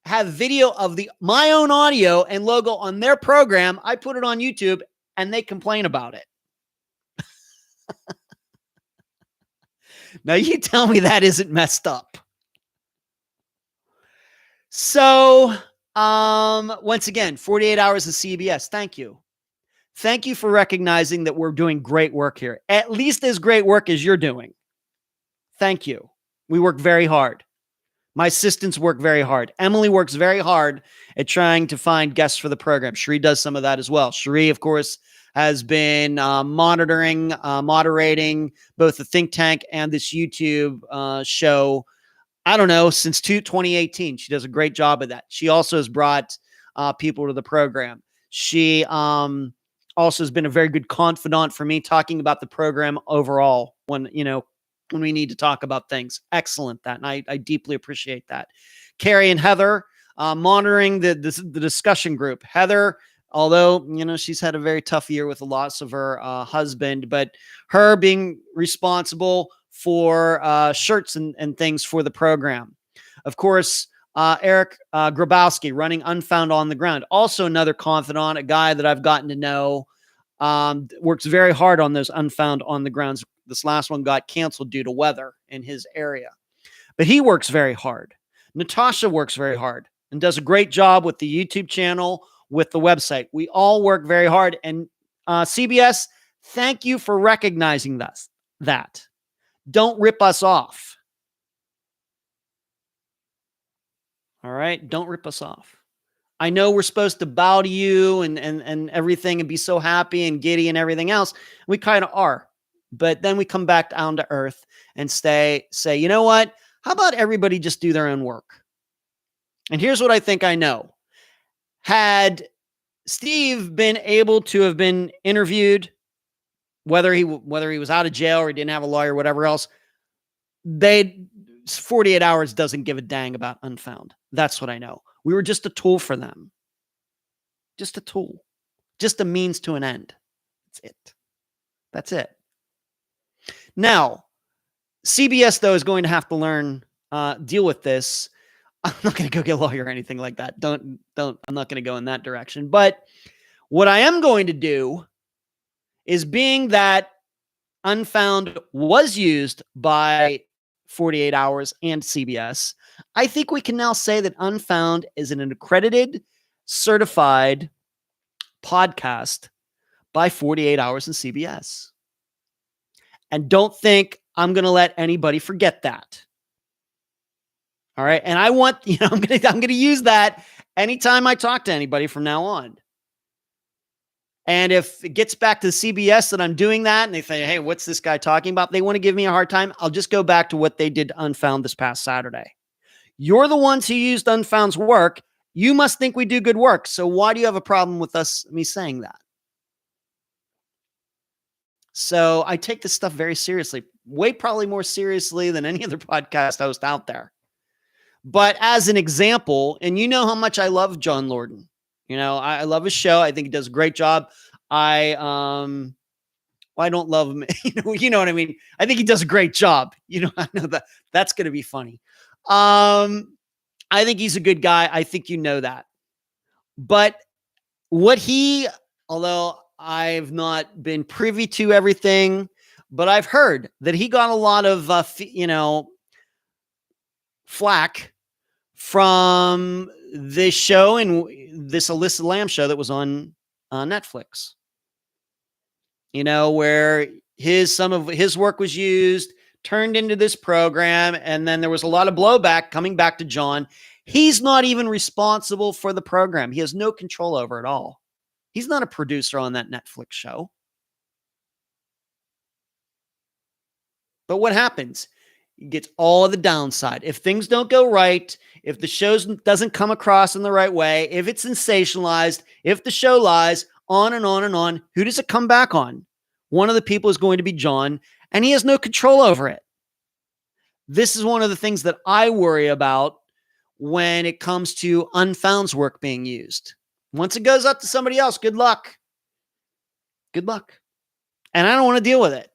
have video of my own audio and logo on their program. I put it on YouTube and they complain about it. Now you tell me that isn't messed up. So, once again, 48 hours of CBS. Thank you. Thank you for recognizing that we're doing great work here. At least as great work as you're doing. Thank you. We work very hard. My assistants work very hard. Emily works very hard at trying to find guests for the program. Cherie does some of that as well. Cherie, of course, has been moderating both the Think Tank and this YouTube show, I don't know, since 2018. She does a great job of that. She also has brought people to the program. She also has been a very good confidant for me, talking about the program overall when we need to talk about things. Excellent, that. And I deeply appreciate that. Carrie and Heather monitoring the discussion group. Heather, although, she's had a very tough year with the loss of her husband, but her being responsible for shirts and things for the program. Of course, Eric Grabowski running Unfound on the Ground. Also another confidant, a guy that I've gotten to know, works very hard on those Unfound on the Grounds This last one got canceled due to weather in his area. But he works very hard. Natasha works very hard and does a great job with the YouTube channel, with the website. We all work very hard. And CBS, thank you for recognizing that. Don't rip us off. All right? Don't rip us off. I know we're supposed to bow to you and everything and be so happy and giddy and everything else. We kind of are. But then we come back down to earth and say, you know what? How about everybody just do their own work? And here's what I think I know. Had Steve been able to have been interviewed, whether he was out of jail or he didn't have a lawyer, whatever else, 48 hours doesn't give a dang about Unfound. That's what I know. We were just a tool for them. Just a tool. Just a means to an end. That's it. Now, CBS, though, is going to have to learn, deal with this. I'm not going to go get a lawyer or anything like that. I'm not going to go in that direction. But what I am going to do is, being that Unfound was used by 48 Hours and CBS, I think we can now say that Unfound is an accredited, certified podcast by 48 Hours and CBS. And don't think I'm going to let anybody forget that. All right. And I want, I'm going to use that anytime I talk to anybody from now on. And if it gets back to CBS that I'm doing that and they say, hey, what's this guy talking about? They want to give me a hard time. I'll just go back to what they did to Unfound this past Saturday. You're the ones who used Unfound's work. You must think we do good work. So why do you have a problem with me saying that? So I take this stuff very seriously, probably more seriously than any other podcast host out there. But as an example, and you know how much I love John Lorden. I love his show. I think he does a great job. I don't love him. You know what I mean? I think he does a great job. I know that's going to be funny. I think he's a good guy. I think you know that. But although I've not been privy to everything, but I've heard that he got a lot of, flack from this show and this Alyssa Lamb show that was on Netflix. Where some of his work was used, turned into this program, and then there was a lot of blowback coming back to John. He's not even responsible for the program. He has no control over it all. He's not a producer on that Netflix show. But what happens? He gets all of the downside. If things don't go right, if the show doesn't come across in the right way, if it's sensationalized, if the show lies, on and on and on, who does it come back on? One of the people is going to be John, and he has no control over it. This is one of the things that I worry about when it comes to Unfound's work being used. Once it goes up to somebody else, good luck. Good luck. And I don't want to deal with it.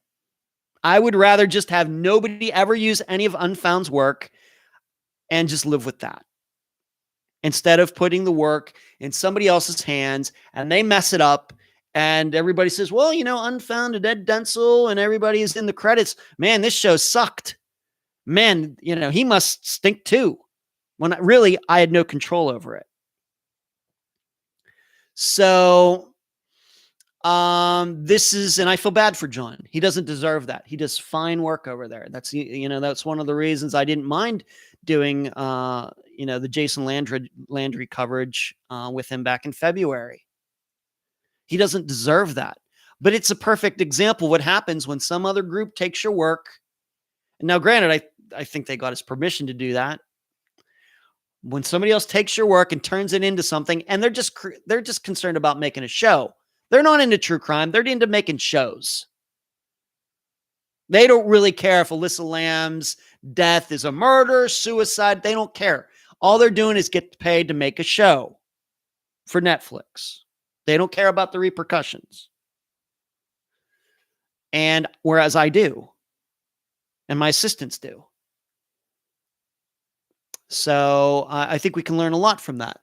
I would rather just have nobody ever use any of Unfound's work and just live with that, instead of putting the work in somebody else's hands and they mess it up and everybody says, well, Unfound and Ed Denzel and everybody is in the credits. Man, this show sucked. Man, he must stink too. When really I had no control over it. So and I feel bad for John. He doesn't deserve that. He does fine work over there. That's one of the reasons I didn't mind doing, the Jason Landry coverage, with him back in February. He doesn't deserve that, but it's a perfect example of what happens when some other group takes your work. And now, granted, I think they got his permission to do that. When somebody else takes your work and turns it into something, and they're just concerned about making a show. They're not into true crime. They're into making shows. They don't really care if Alyssa Lamb's death is a murder, suicide. They don't care. All they're doing is get paid to make a show for Netflix. They don't care about the repercussions. And whereas I do, and my assistants do. So I think we can learn a lot from that.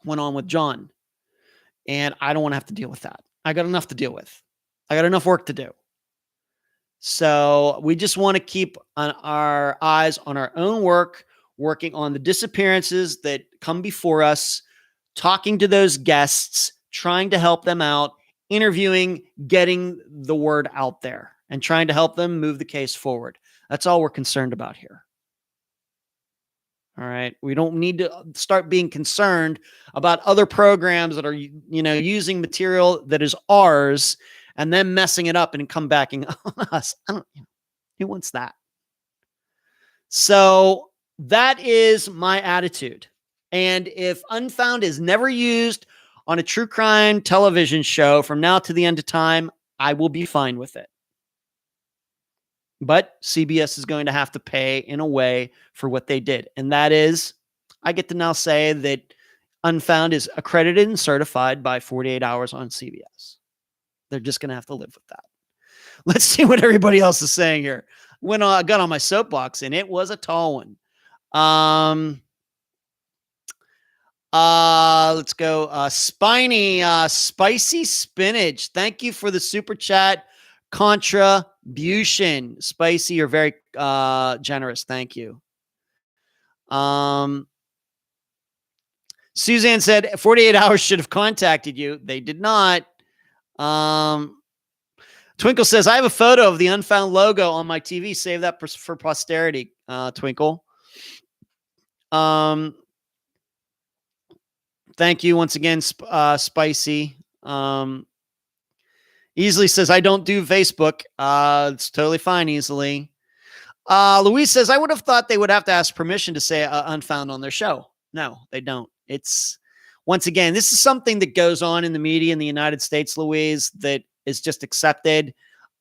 Went on with John. And I don't want to have to deal with that. I got enough to deal with. I got enough work to do. So we just want to keep our eyes on our own work, working on the disappearances that come before us, talking to those guests, trying to help them out, interviewing, getting the word out there, and trying to help them move the case forward. That's all we're concerned about here. All right. We don't need to start being concerned about other programs that are, using material that is ours and then messing it up and come backing on us. Who wants that? So that is my attitude. And if Unfound is never used on a true crime television show from now to the end of time, I will be fine with it. But CBS is going to have to pay in a way for what they did. And that is, I get to now say that Unfound is accredited and certified by 48 Hours on CBS. They're just going to have to live with that. Let's see what everybody else is saying here. When I got on my soapbox, and it was a tall one. Let's go. Spicy Spinach. Thank you for the super chat contribution. Spicy, you're very generous. Thank you. Suzanne said 48 Hours should have contacted you. They did not. Twinkle says, I have a photo of the Unfound logo on my TV. Save that for posterity, Twinkle. Thank you once again, Spicy. Easily says, I don't do Facebook. It's totally fine, Easily. Louise says, I would have thought they would have to ask permission to say Unfound on their show. No, they don't. It's, once again, this is something that goes on in the media in the United States, Louise, that is just accepted.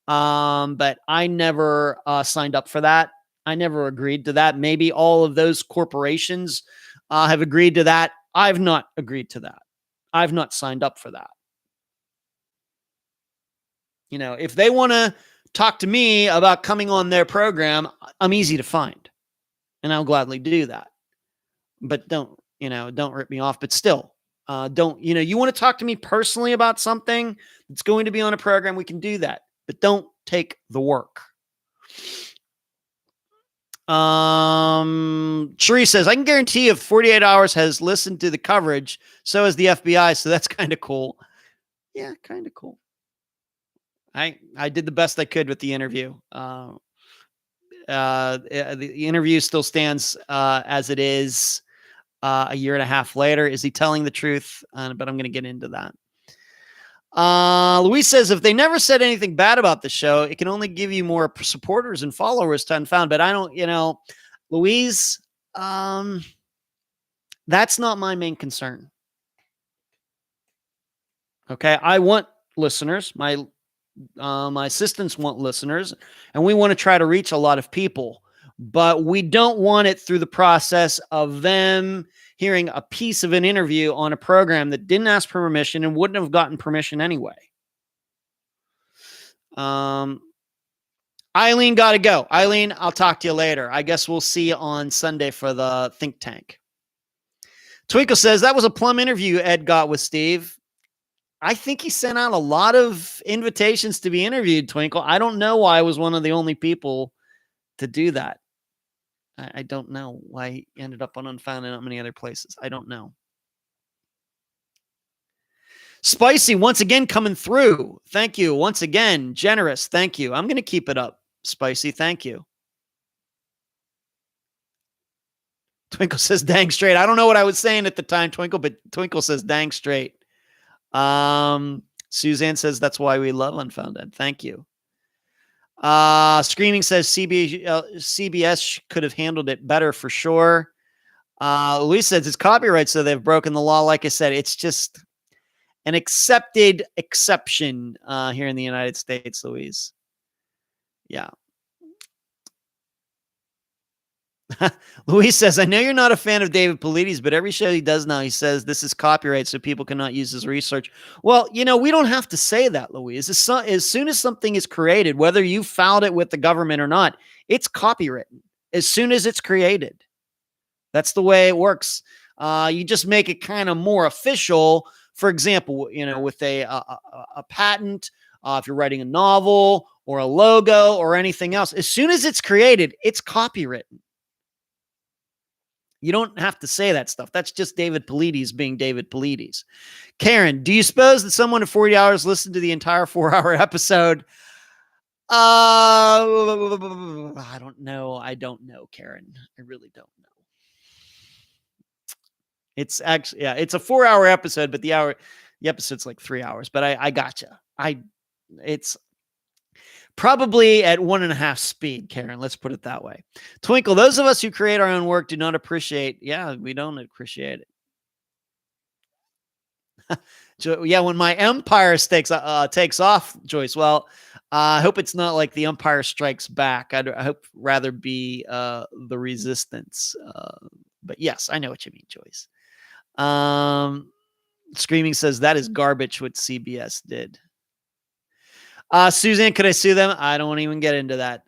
But I never signed up for that. I never agreed to that. Maybe all of those corporations have agreed to that. I've not agreed to that. I've not signed up for that. If they want to talk to me about coming on their program, I'm easy to find, and I'll gladly do that. But don't rip me off. But still, you want to talk to me personally about something that's going to be on a program, we can do that. But don't take the work. Cherie says, I can guarantee if 48 Hours has listened to the coverage, so has the FBI. So that's kind of cool. Yeah, kind of cool. I did the best I could with the interview. The interview still stands as it is a year and a half later. Is he telling the truth? But I'm going to get into that. Louise says, if they never said anything bad about the show, it can only give you more supporters and followers to Unfound. But I don't, Louise, that's not my main concern. Okay. I want listeners. My assistants want listeners, and we want to try to reach a lot of people, but we don't want it through the process of them hearing a piece of an interview on a program that didn't ask for permission and wouldn't have gotten permission anyway. Eileen got to go. Eileen, I'll talk to you later. I guess we'll see you on Sunday for the think tank. Twinkle says, that was a plum interview Ed got with Steve. I think he sent out a lot of invitations to be interviewed, Twinkle. I don't know why I was one of the only people to do that. I don't know why he ended up on Unfound and not many other places. I don't know. Spicy, once again, coming through. Thank you. Once again, generous. Thank you. I'm going to keep it up, Spicy. Thank you. Twinkle says, dang straight. I don't know what I was saying at the time, Twinkle, but Twinkle says, dang straight. Suzanne says, that's why we love Unfound Ed. Thank you. Screaming says CBS could have handled it better for sure. Louise says it's copyright, so they've broken the law. Like I said, it's just an accepted exception here in the United States, Louise. Yeah. Louise says, I know you're not a fan of David Paulides, but every show he does now, he says this is copyright, so people cannot use his research. Well, we don't have to say that, Louise. As soon as something is created, whether you filed it with the government or not, it's copywritten as soon as it's created. That's the way it works. You just make it kind of more official. For example, with a patent if you're writing a novel or a logo or anything else, as soon as it's created, it's copywritten. You don't have to say that stuff. That's just David Paulides being David Paulides. Karen, do you suppose that someone in 40 hours listened to the entire 4-hour episode? I don't know. I don't know, Karen. I really don't know. It's actually, yeah, it's a 4-hour episode, but the episode's like 3 hours, but I gotcha. It's probably at 1.5 speed, Karen. Let's put it that way. Twinkle, those of us who create our own work do not appreciate. Yeah, we don't appreciate it. Yeah, when my empire takes off, Joyce. Well, I hope it's not like the Empire Strikes Back. I hope rather be the Resistance. But yes, I know what you mean, Joyce. Screaming says that is garbage what CBS did. Suzanne, could I sue them? I don't even get into that.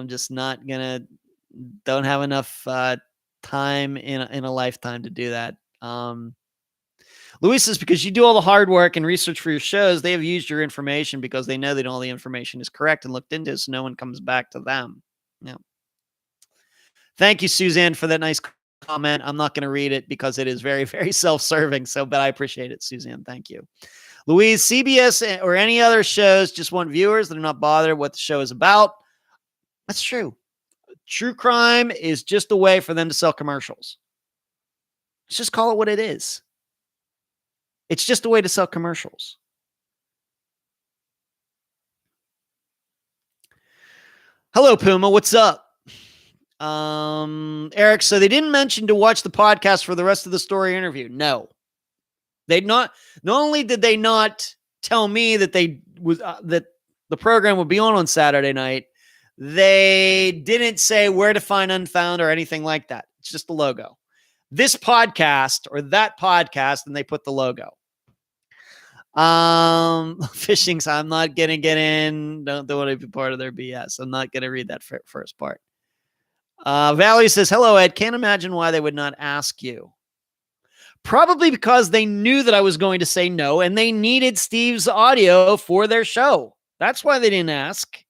Just not gonna. Don't have enough time in a lifetime to do that. Louise says, because you do all the hard work and research for your shows, they have used your information because they know that all the information is correct and looked into, so no one comes back to them. Yeah. Thank you, Suzanne, for that nice comment. I'm not going to read it because it is very, very self-serving. But I appreciate it, Suzanne. Thank you. Louise, CBS or any other shows just want viewers that are not bothered what the show is about. That's true. True crime is just a way for them to sell commercials. Let's just call it what it is. It's just a way to sell commercials. Hello, Puma. What's up? Eric, so they didn't mention to watch the podcast for the rest of the story interview. No. Not only did they not tell me that that the program would be on Saturday night, they didn't say where to find Unfound or anything like that. It's just the logo. This podcast or that podcast, and they put the logo. Fishing, so I'm not gonna get in. Don't want to be part of their BS. I'm not gonna read that first part. Valerie says, hello, Ed. Can't imagine why they would not ask you. Probably because they knew that I was going to say no, and they needed Steve's audio for their show. That's why they didn't ask.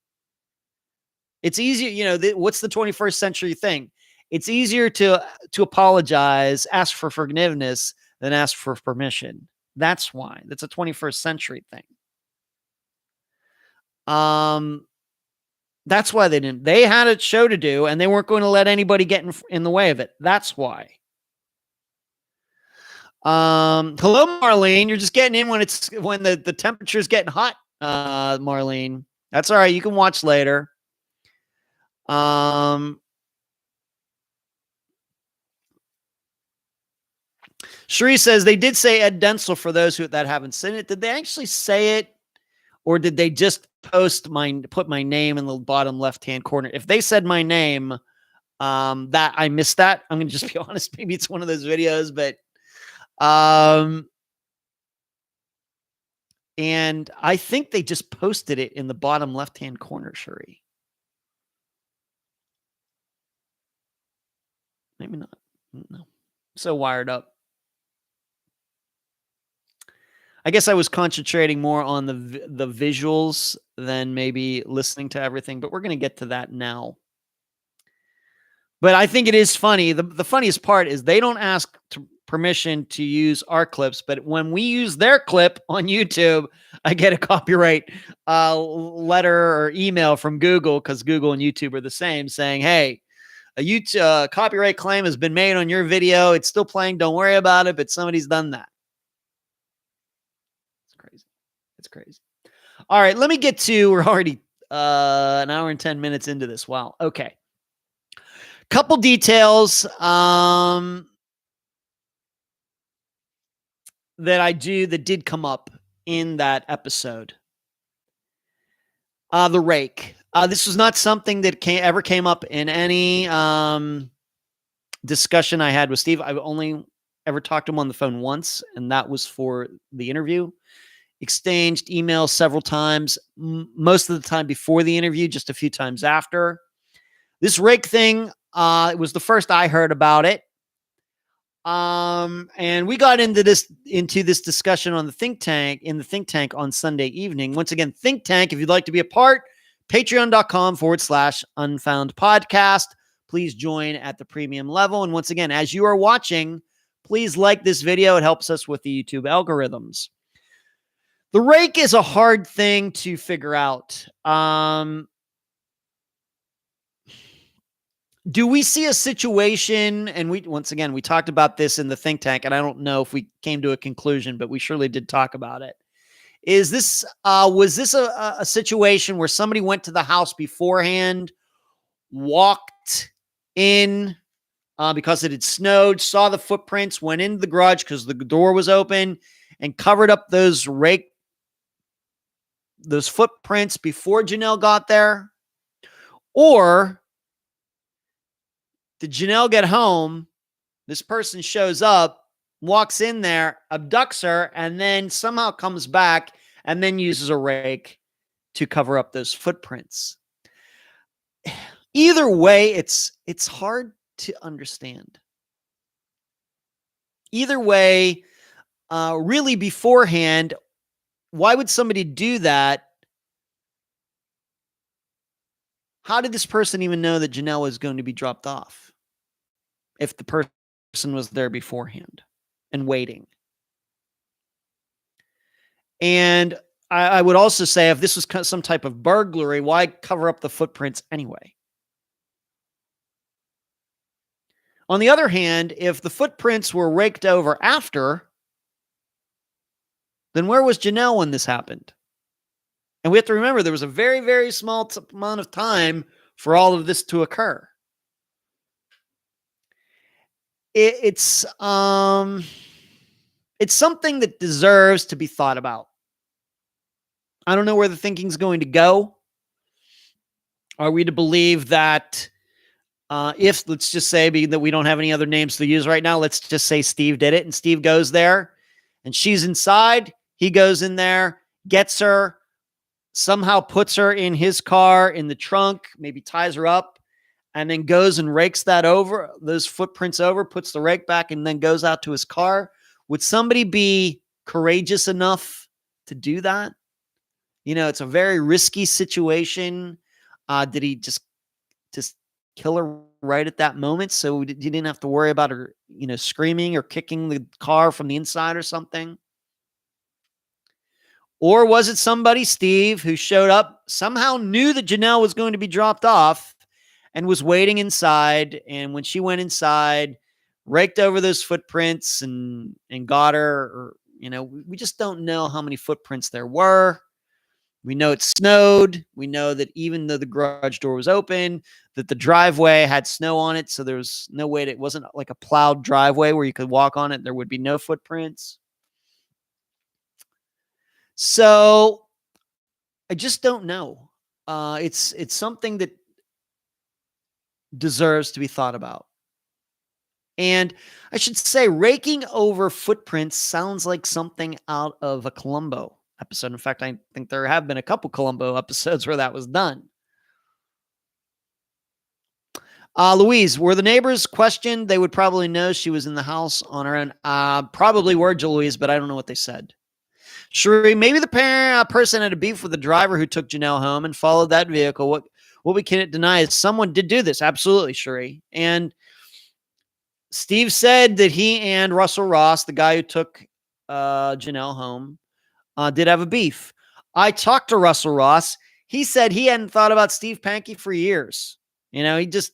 It's easier, what's the 21st century thing? It's easier to apologize, ask for forgiveness, than ask for permission. That's why. That's a 21st century thing. That's why they didn't. They had a show to do, and they weren't going to let anybody get in the way of it. That's why. Hello, Marlene. You're just getting in when the temperature's getting hot, Marlene. That's all right. You can watch later. Sheree says they did say Ed Densel for those that haven't seen it. Did they actually say it, or did they just put my name in the bottom left-hand corner? If they said my name, that I missed that. I'm gonna just be honest. Maybe it's one of those videos, but and I think they just posted it in the bottom left-hand corner, Sheree. Maybe not. No. So wired up. I guess I was concentrating more on the visuals than maybe listening to everything, but we're going to get to that now. But I think it is funny. The funniest part is they don't ask permission to use our clips, but when we use their clip on YouTube, I get a copyright letter or email from Google, because Google and YouTube are the same, saying, hey, a copyright claim has been made on your video. It's still playing. Don't worry about it, but somebody's done that. It's crazy. It's crazy. All right, let me get to, we're already an hour and 10 minutes into this. Wow. Okay. Couple details that did come up in that episode. The rake. This was not something that ever came up in any discussion I had with Steve. I've only ever talked to him on the phone once, and that was for the interview. Exchanged emails several times, most of the time before the interview, just a few times after. This rake thing, it was the first I heard about it. And we got into this discussion on the think tank on Sunday evening. Once again, think tank, if you'd like to be a part, patreon.com/unfound podcast. Please join at the premium level. And once again, as you are watching, please like this video. It helps us with the YouTube algorithms. The rake is a hard thing to figure out. Do we see a situation, and we talked about this in the think tank, and I don't know if we came to a conclusion, but we surely did talk about it. Was this a situation where somebody went to the house beforehand, walked in because it had snowed, saw the footprints, went into the garage because the door was open, and covered up those footprints before Janelle got there? Or did Janelle get home? This person shows up, walks in there, abducts her, and then somehow comes back and then uses a rake to cover up those footprints. Either way, it's hard to understand. Either way, really beforehand, why would somebody do that? How did this person even know that Janelle was going to be dropped off if the person was there beforehand and waiting? And I would also say, if this was some type of burglary, why cover up the footprints anyway? On the other hand, if the footprints were raked over after, then where was Janelle when this happened? And we have to remember there was a very, very small amount of time for all of this to occur. It's something that deserves to be thought about. I don't know where the thinking's going to go. Are we to believe that if, let's just say, being that we don't have any other names to use right now, let's just say Steve did it, and Steve goes there and she's inside. He goes in there, gets her, somehow puts her in his car in the trunk, maybe ties her up, and then goes and rakes those footprints over, puts the rake back, and then goes out to his car. Would somebody be courageous enough to do that? It's a very risky situation. Did he just kill her right at that moment, so you didn't have to worry about her, screaming or kicking the car from the inside or something? Or was it somebody, Steve, who showed up, somehow knew that Janelle was going to be dropped off and was waiting inside, and when she went inside, raked over those footprints and got her? Or, we just don't know how many footprints there were. We know it snowed. We know that even though the garage door was open, that the driveway had snow on it, so there was no way it wasn't like a plowed driveway where you could walk on it. There would be no footprints. So I just don't know. It's something that deserves to be thought about. And I should say, raking over footprints sounds like something out of a Columbo episode. In fact, I think there have been a couple Columbo episodes where that was done. Louise, were the neighbors questioned? They would probably know she was in the house on her own. Probably were, Louise, but I don't know what they said. Sheree, maybe the person had a beef with the driver who took Janelle home and followed that vehicle. What we can't deny is someone did do this. Absolutely, Sheree. And Steve said that he and Russell Ross, the guy who took Janelle home, did have a beef. I talked to Russell Ross. He said he hadn't thought about Steve Pankey for years. He just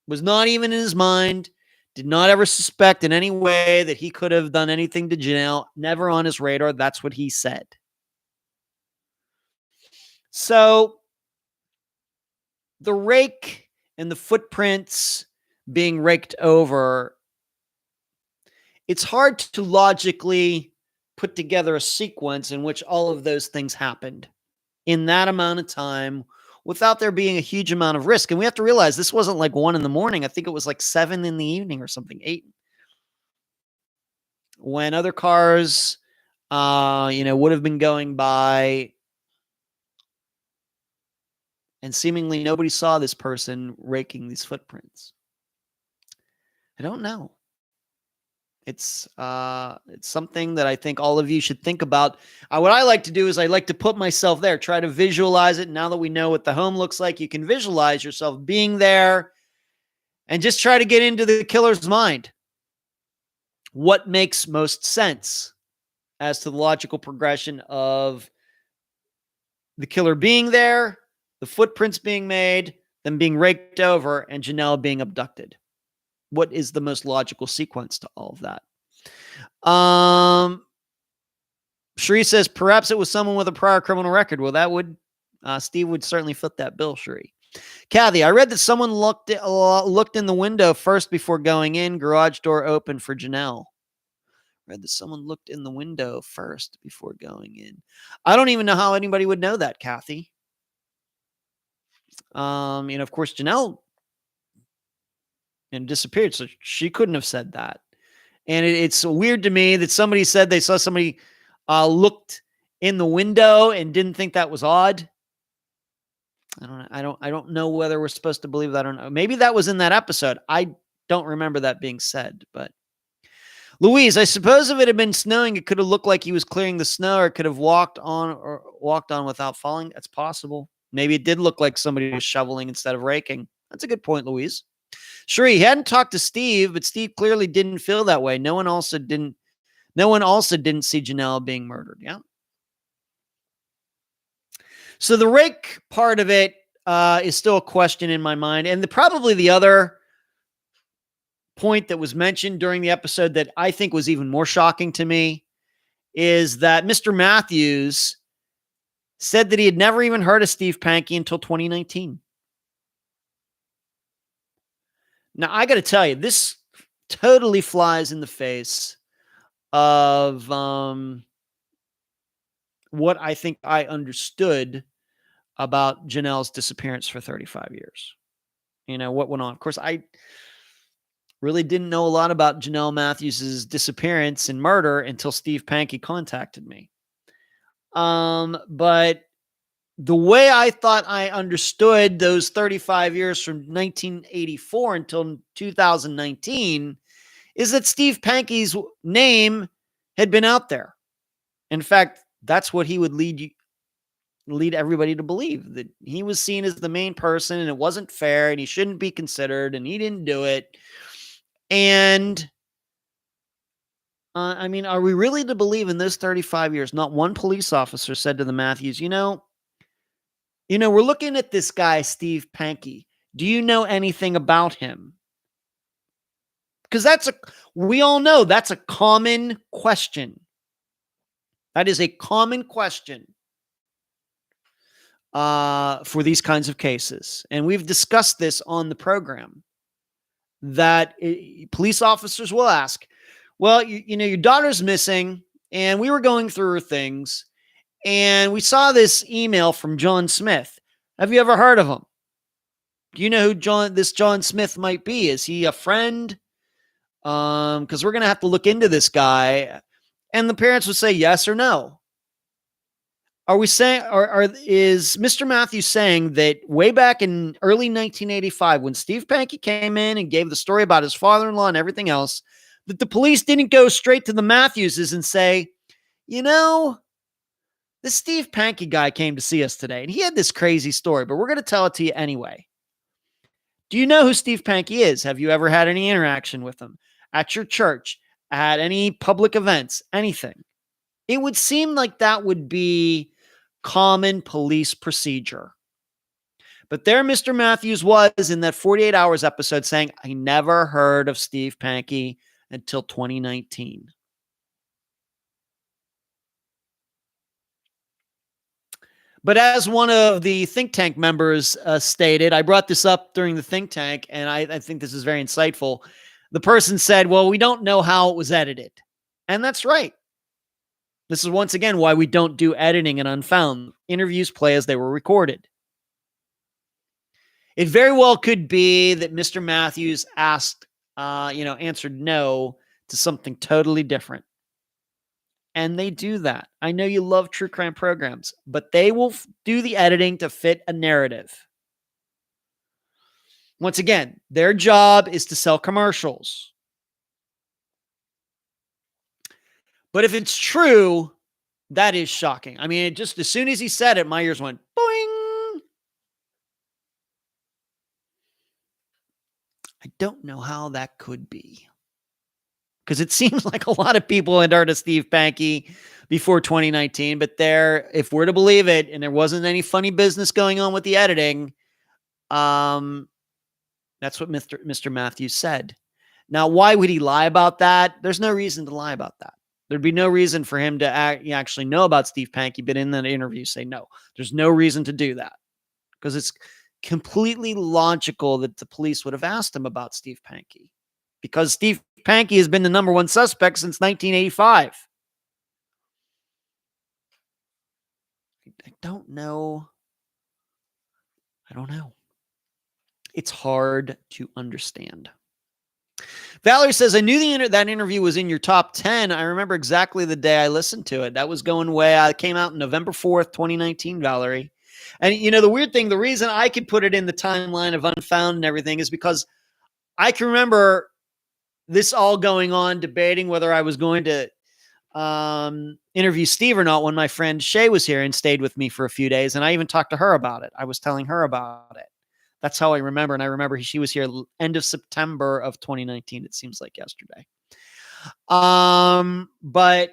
was not even in his mind. Did not ever suspect in any way that he could have done anything to Janelle. Never on his radar. That's what he said. So the rake and the footprints being raked over, it's hard to logically put together a sequence in which all of those things happened in that amount of time without there being a huge amount of risk. And we have to realize this wasn't like 1 a.m. I think it was like 7 p.m. or something, 8. When other cars, would have been going by, and seemingly nobody saw this person raking these footprints. I don't know. It's something that I think all of you should think about. What I like to do is I like to put myself there, try to visualize it. Now that we know what the home looks like, you can visualize yourself being there and just try to get into the killer's mind. What makes most sense as to the logical progression of the killer being there, the footprints being made, them being raked over, and Janelle being abducted? What is the most logical sequence to all of that? Sheree says, perhaps it was someone with a prior criminal record. Well, that would, Steve would certainly fit that bill, Sheree. Kathy, I read that someone looked in the window first before going in. Garage door open for Janelle. Read that someone looked in the window first before going in. I don't even know how anybody would know that, Kathy. Of course, Janelle disappeared, so she couldn't have said that. And it's weird to me that somebody said they saw somebody looked in the window and didn't think that was odd. I don't know whether we're supposed to believe that or not. Maybe that was in that episode. I don't remember that being said, but Louise, I suppose if it had been snowing, it could have looked like he was clearing the snow, or could have walked on without falling. That's possible. Maybe it did look like somebody was shoveling instead of raking. That's a good point, Louise. Sheree, he hadn't talked to Steve, but Steve clearly didn't feel that way. No one also didn't see Janelle being murdered. Yeah. So the rake part of it is still a question in my mind. And probably the other point that was mentioned during the episode that I think was even more shocking to me is that Mr. Matthews said that he had never even heard of Steve Pankey until 2019. Now, I got to tell you, this totally flies in the face of what I think I understood about Janelle's disappearance for 35 years. What went on. Of course, I really didn't know a lot about Janelle Matthews' disappearance and murder until Steve Pankey contacted me. But the way I thought I understood those 35 years from 1984 until 2019 is that Steve Pankey's name had been out there. In fact, that's what he would lead everybody to believe, that he was seen as the main person and it wasn't fair and he shouldn't be considered and he didn't do it. And are we really to believe in those 35 years, not one police officer said to the Matthews, we're looking at this guy, Steve Pankey. Do you know anything about him? Because we all know that's a common question. That is a common question for these kinds of cases. And we've discussed this on the program, that police officers will ask, well, your daughter's missing and we were going through her things and we saw this email from John Smith. Have you ever heard of him? Do you know who this John Smith might be? Is he a friend? Because we're going to have to look into this guy. And the parents would say yes or no. Are we saying, is Mr. Matthews saying that way back in early 1985, when Steve Pankey came in and gave the story about his father-in-law and everything else, that the police didn't go straight to the Matthewses and say, this Steve Pankey guy came to see us today and he had this crazy story, but we're going to tell it to you anyway. Do you know who Steve Pankey is? Have you ever had any interaction with him at your church, at any public events, anything? It would seem like that would be common police procedure. But there Mr. Matthews was in that 48 Hours episode saying, I never heard of Steve Pankey until 2019. But as one of the think tank members stated, I brought this up during the think tank, and I think this is very insightful. The person said, well, we don't know how it was edited. And that's right. This is once again why we don't do editing in Unfound. Interviews play as they were recorded. It very well could be that Mr. Matthews answered no to something totally different. And they do that. I know you love true crime programs, but they will do the editing to fit a narrative. Once again, their job is to sell commercials. But if it's true, that is shocking. I mean, it just as soon as he said it, my ears went boing. I don't know how that could be. Because it seems like a lot of people had heard of Steve Pankey before 2019, but if we're to believe it, and there wasn't any funny business going on with the editing, that's what Mr. Matthews said. Now, why would he lie about that? There's no reason to lie about that. There'd be no reason for him to actually know about Steve Pankey, but in that interview say no. There's no reason to do that because it's completely logical that the police would have asked him about Steve Pankey because Steve Pankey has been the number one suspect since 1985. I don't know. It's hard to understand. Valerie says, I knew that interview was in your top 10. I remember exactly the day I listened to it. That was going way out. It came out November 4th, 2019, Valerie. And, the weird thing, the reason I could put it in the timeline of Unfound and everything is because I can remember this all going on, debating whether I was going to interview Steve or not when my friend Shay was here and stayed with me for a few days. And I even talked to her about it. I was telling her about it. That's how I remember. And I remember she was here end of September of 2019. It seems like yesterday. But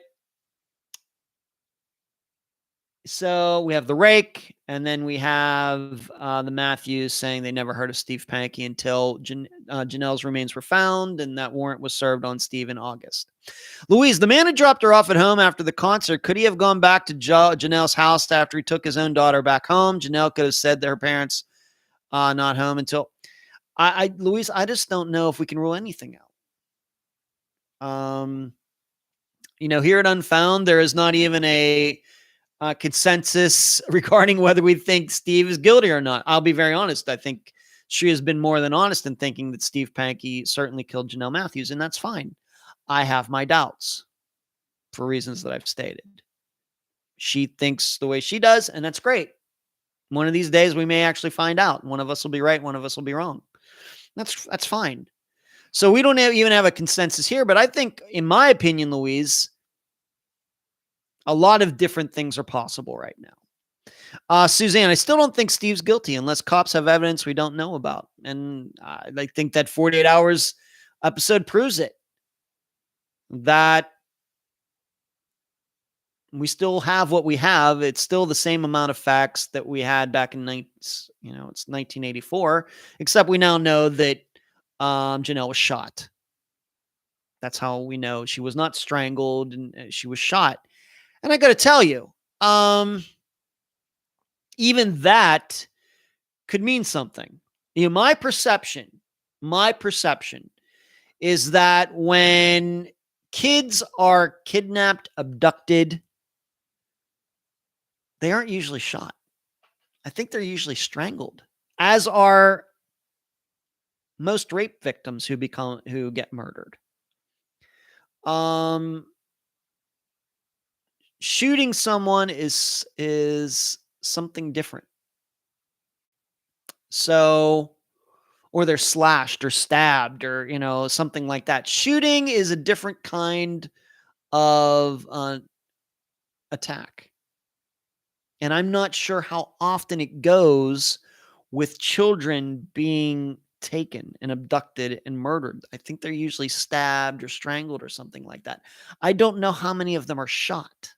so we have the rake, and then we have the Matthews saying they never heard of Steve Pankey until Janelle's remains were found, and that warrant was served on Steve in August. Louise, the man who dropped her off at home after the concert, could he have gone back to Janelle's house after he took his own daughter back home? Janelle could have said that her parents not home until Louise, I just don't know if we can rule anything out. Here at Unfound, there is not even a consensus regarding whether we think Steve is guilty or not. I'll be very honest. I think she has been more than honest in thinking that Steve Pankey certainly killed Janelle Matthews, and that's fine. I have my doubts for reasons that I've stated. She thinks the way she does, and that's great. One of these days, we may actually find out. One of us will be right. One of us will be wrong. That's fine. So we don't even have a consensus here. But I think, in my opinion, Louise, a lot of different things are possible right now. Suzanne, I still don't think Steve's guilty unless cops have evidence we don't know about. And I think that 48 Hours episode proves it. That we still have what we have. It's still the same amount of facts that we had back in it's 1984, except we now know that Janelle was shot. That's how we know she was not strangled and she was shot. And I got to tell you, even that could mean something. My perception is that when kids are kidnapped, abducted, they aren't usually shot. I think they're usually strangled, as are most rape victims who get murdered. Shooting someone is something different. So, or they're slashed or stabbed or, something like that. Shooting is a different kind of attack. And I'm not sure how often it goes with children being taken and abducted and murdered. I think they're usually stabbed or strangled or something like that. I don't know how many of them are shot.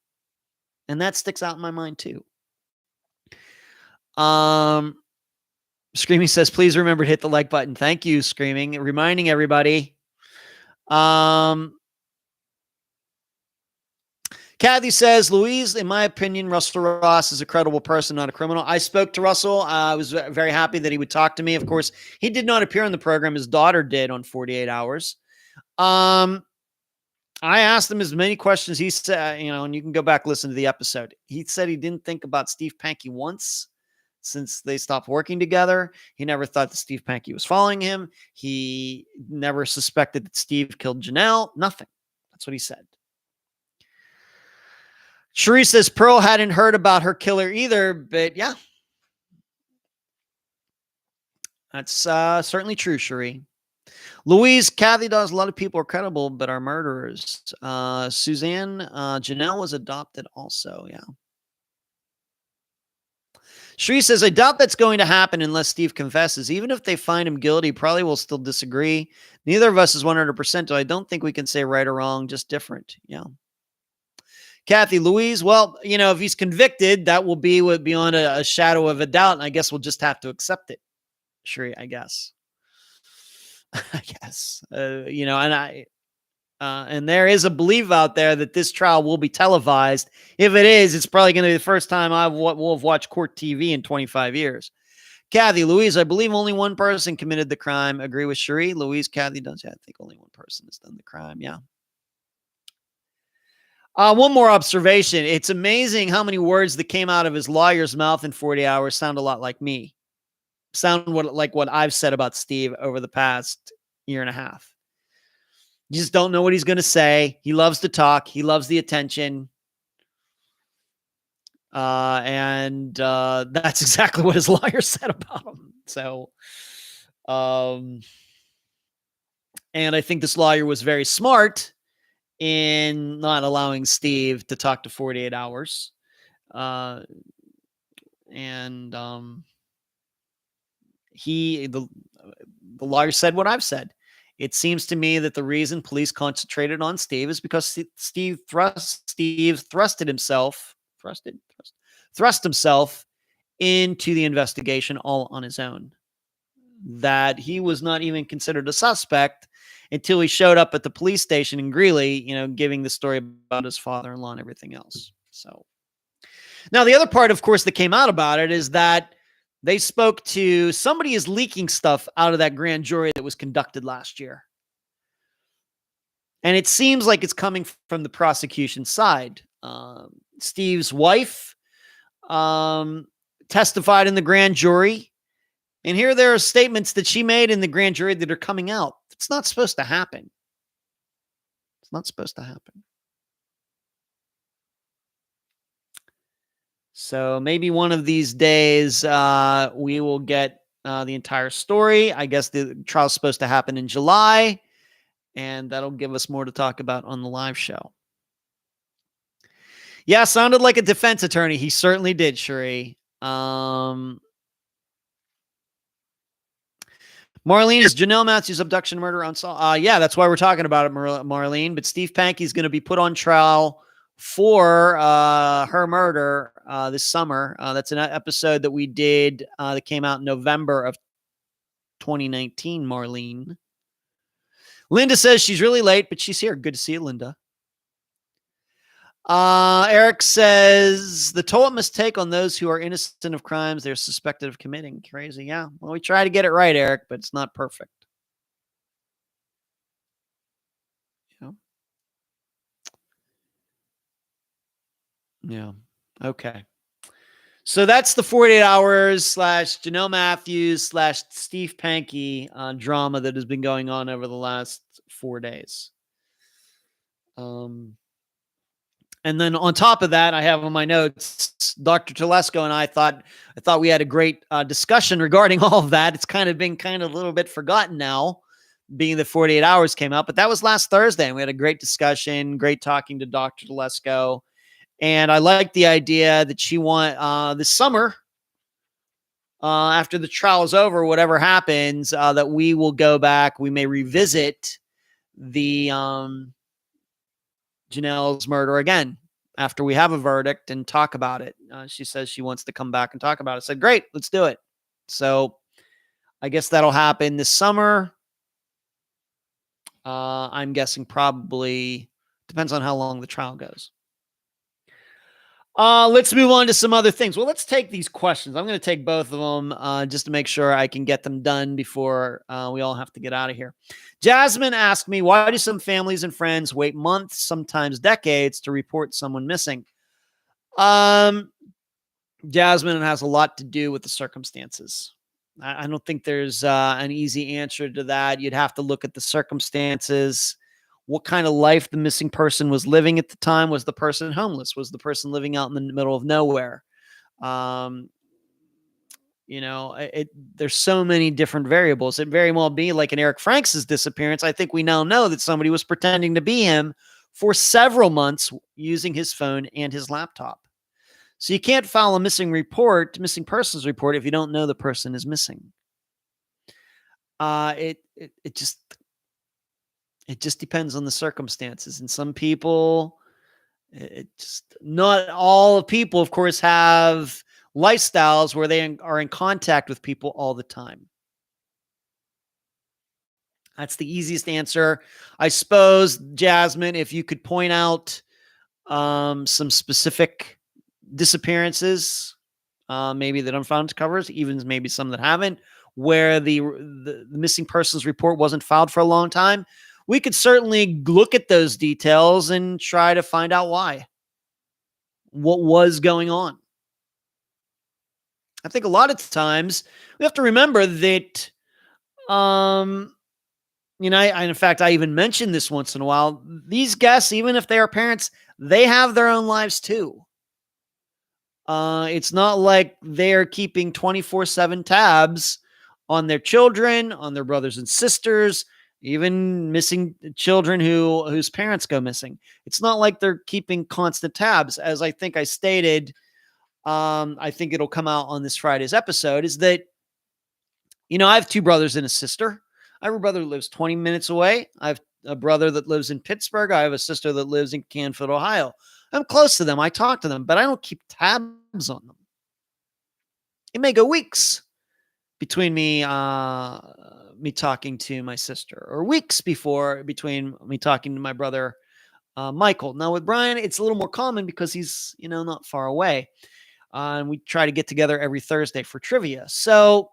And that sticks out in my mind too. Screaming says, please remember to hit the like button. Thank you, Screaming. Reminding everybody. Kathy says, Louise, in my opinion, Russell Ross is a credible person, not a criminal. I spoke to Russell. I was very happy that he would talk to me. Of course, he did not appear on the program. His daughter did on 48 Hours. I asked him as many questions. He said, and you can go back, listen to the episode. He said he didn't think about Steve Pankey once since they stopped working together. He never thought that Steve Pankey was following him. He never suspected that Steve killed Janelle. Nothing. That's what he said. Cherie says Pearl hadn't heard about her killer either, but yeah. That's certainly true, Cherie. Louise, Kathy does. A lot of people are credible, but are murderers. Suzanne, Janelle was adopted also. Yeah. Shree says, I doubt that's going to happen unless Steve confesses. Even if they find him guilty, probably will still disagree. Neither of us is 100%, so I don't think we can say right or wrong, just different. Yeah. Kathy, Louise, well, if he's convicted, that will be beyond a shadow of a doubt, and I guess we'll just have to accept it. Shree, I guess. I guess. And there is a belief out there that this trial will be televised. If it is, it's probably going to be the first time we'll have watched court TV in 25 years. Kathy, Louise, I believe only one person committed the crime. Agree with Cherie. Louise, Kathy does. Yeah, I think only one person has done the crime. Yeah. One more observation. It's amazing how many words that came out of his lawyer's mouth in 40 hours sound a lot like me. Sound like what I've said about Steve over the past year and a half. You just don't know what he's going to say. He loves to talk. He loves the attention. And that's exactly what his lawyer said about him. So, and I think this lawyer was very smart in not allowing Steve to talk to 48 hours. The lawyer said what I've said. It seems to me that the reason police concentrated on Steve is because Steve thrust himself into the investigation all on his own. That he was not even considered a suspect until he showed up at the police station in Greeley, giving the story about his father-in-law and everything else. So now the other part, of course, that came out about it is that they spoke to somebody is leaking stuff out of that grand jury that was conducted last year. And it seems like it's coming from the prosecution side. Steve's wife testified in the grand jury. And here there are statements that she made in the grand jury that are coming out. It's not supposed to happen. It's not supposed to happen. So maybe one of these days we will get the entire story. I guess the trial's supposed to happen in July, and that'll give us more to talk about on the live show. Yeah, sounded like a defense attorney. He certainly did, Cherie. Marlene, is Janelle Matthews' abduction murder unsolved? Yeah, that's why we're talking about it, Marlene. But Steve Pankey is going to be put on trial for her murder this summer. That's an episode that we did that came out in November of 2019, Marlene. Linda says she's really late, but she's here. Good to see you, Linda. Eric says the toll it must take on those who are innocent of crimes they're suspected of committing. Crazy. Yeah. Well, we try to get it right, Eric, but it's not perfect. Yeah. Okay. So that's the 48 hours / Janelle Matthews / Steve Pankey drama that has been going on over the last 4 days. And then on top of that, I have on my notes, Dr. Telesco and I thought we had a great discussion regarding all of that. It's kind of been a little bit forgotten now, being that 48 hours came out, but that was last Thursday, and we had a great discussion, great talking to Dr. Telesco. And I like the idea that she this summer, after the trial is over, whatever happens, that we will go back. We may revisit the Janelle's murder again after we have a verdict and talk about it. She says she wants to come back and talk about it. I said, great, let's do it. So I guess that'll happen this summer. I'm guessing probably depends on how long the trial goes. Let's move on to some other things. Well, let's take these questions. I'm going to take both of them just to make sure I can get them done before we all have to get out of here. Jasmine asked me, why do some families and friends wait months, sometimes decades, to report someone missing? Jasmine, it has a lot to do with the circumstances. I don't think there's an easy answer to that. You'd have to look at the circumstances. What kind of life the missing person was living at the time? Was the person homeless? Was the person living out in the middle of nowhere? there's so many different variables. It very well be like in Eric Franks' disappearance. I think we now know that somebody was pretending to be him for several months using his phone and his laptop. So you can't file a missing persons report, if you don't know the person is missing. It just depends on the circumstances. And some people, not all people, of course, have lifestyles where they are in contact with people all the time. That's the easiest answer. I suppose, Jasmine, if you could point out some specific disappearances, maybe that Unfound covers, even maybe some that haven't, where the missing persons report wasn't filed for a long time, we could certainly look at those details and try to find out why. What was going on? I think a lot of times we have to remember that, in fact, I even mentioned this once in a while. These guests, even if they are parents, they have their own lives too. It's not like they're keeping 24/7 tabs on their children, on their brothers and sisters, even missing children whose parents go missing. It's not like they're keeping constant tabs. As I think I stated, I think it'll come out on this Friday's episode, is that, I have two brothers and a sister. I have a brother who lives 20 minutes away. I have a brother that lives in Pittsburgh. I have a sister that lives in Canfield, Ohio. I'm close to them. I talk to them, but I don't keep tabs on them. It may go weeks between me talking to my sister, or weeks between me talking to my brother, Michael. Now with Brian, it's a little more common because he's, not far away. And we try to get together every Thursday for trivia. So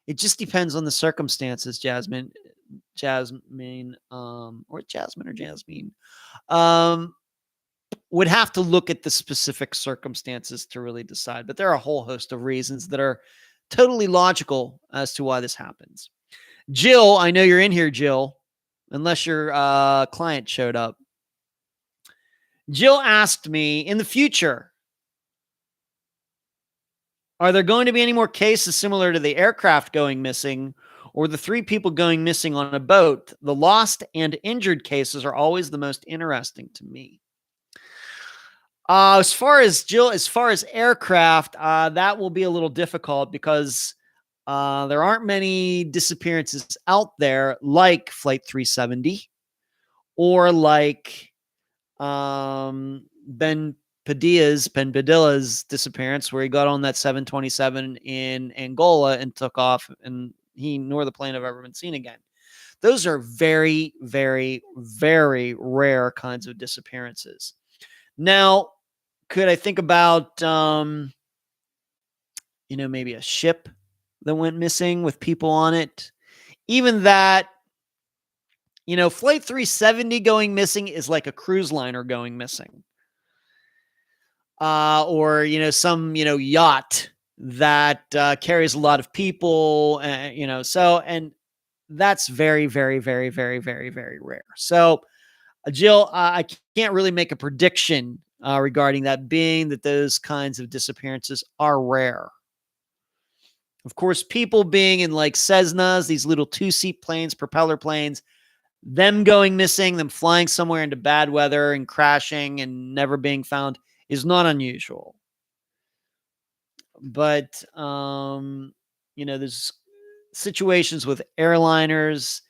it just depends on the circumstances, Jasmine. Would have to look at the specific circumstances to really decide. But there are a whole host of reasons that are totally logical as to why this happens. Jill, I know you're in here, Jill, unless your client showed up. Jill asked me, in the future, are there going to be any more cases similar to the aircraft going missing or the 3 people going missing on a boat? The lost and injured cases are always the most interesting to me. As far as aircraft, that will be a little difficult because there aren't many disappearances out there like Flight 370 or like Ben Padilla's disappearance, where he got on that 727 in Angola and took off, and he nor the plane have ever been seen again. Those are very, very, very rare kinds of disappearances. Now, could I think about, maybe a ship that went missing with people on it? Even that, Flight 370 going missing is like a cruise liner going missing. Or, some, yacht that carries a lot of people, and that's very, very, very, very, very, very rare. So, Jill, I can't really make a prediction regarding that, being that those kinds of disappearances are rare. Of course, people being in like Cessnas, these little 2-seat planes, propeller planes, them going missing, them flying somewhere into bad weather and crashing and never being found is not unusual. But, there's situations with airliners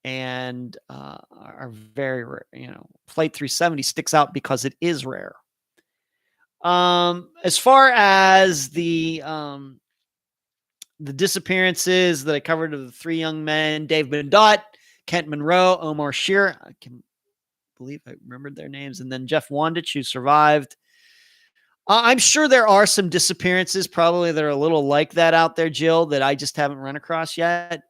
and are very rare. Flight 370 sticks out because it is rare. As far as the disappearances that I covered of the 3 young men, Dave Bendot, Kent Monroe, Omar Shear, I can believe I remembered their names, and then Jeff Wandich, who survived. I'm sure there are some disappearances probably that are a little like that out there, Jill, that I just haven't run across yet.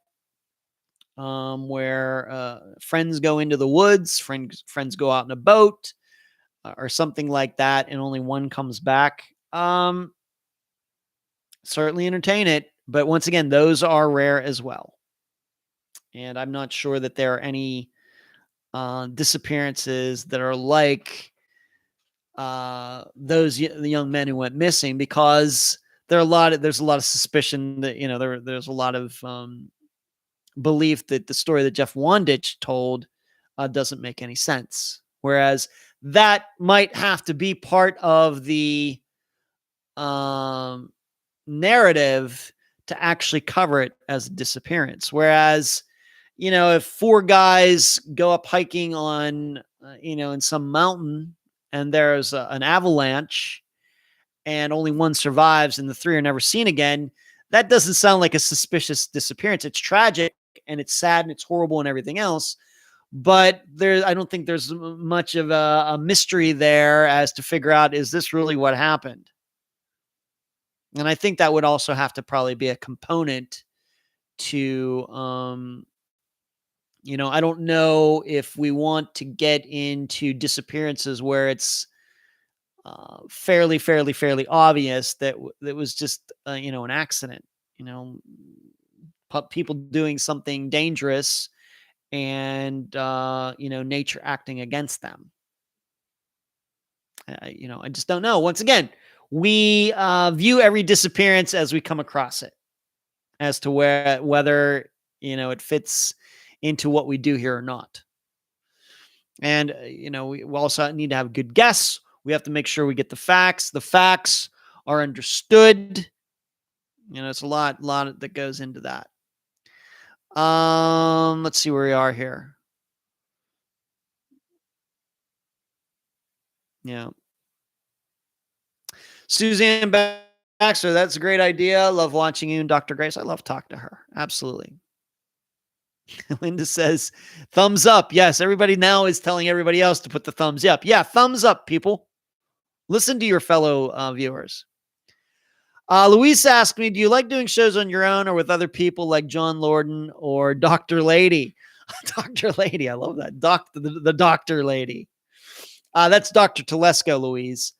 Where friends go into the woods, friends go out in a boat, or something like that, and only one comes back. Certainly entertain it, but once again, those are rare as well. And I'm not sure that there are any disappearances that are like the young men who went missing, because there's a lot of suspicion that, there's a lot of belief that the story that Jeff Wandich told doesn't make any sense. Whereas that might have to be part of the narrative to actually cover it as a disappearance. Whereas, if 4 guys go up hiking on, in some mountain and there's an avalanche and only 1 survives and the 3 are never seen again, that doesn't sound like a suspicious disappearance. It's tragic and it's sad and it's horrible and everything else. But I don't think there's much of a mystery there as to figure out, is this really what happened? And I think that would also have to probably be a component to, I don't know if we want to get into disappearances where it's fairly obvious that it was just, an accident, people doing something dangerous and, nature acting against them. I just don't know. Once again, we view every disappearance as we come across it, as to whether, it fits into what we do here or not. And, we also need to have a good guess. We have to make sure we get the facts. The facts are understood. It's a lot that goes into that. Let's see where we are here. Yeah. Suzanne Baxter, that's a great idea. Love watching you and Dr. Grace. I love talking to her. Absolutely. Linda says, thumbs up. Yes, everybody now is telling everybody else to put the thumbs up. Yeah, thumbs up, people. Listen to your fellow viewers. Louise asked me, do you like doing shows on your own or with other people like John Lorden or Dr. Lady? Dr. Lady, I love that. The Dr. Lady. That's Dr. Telesco, Louise.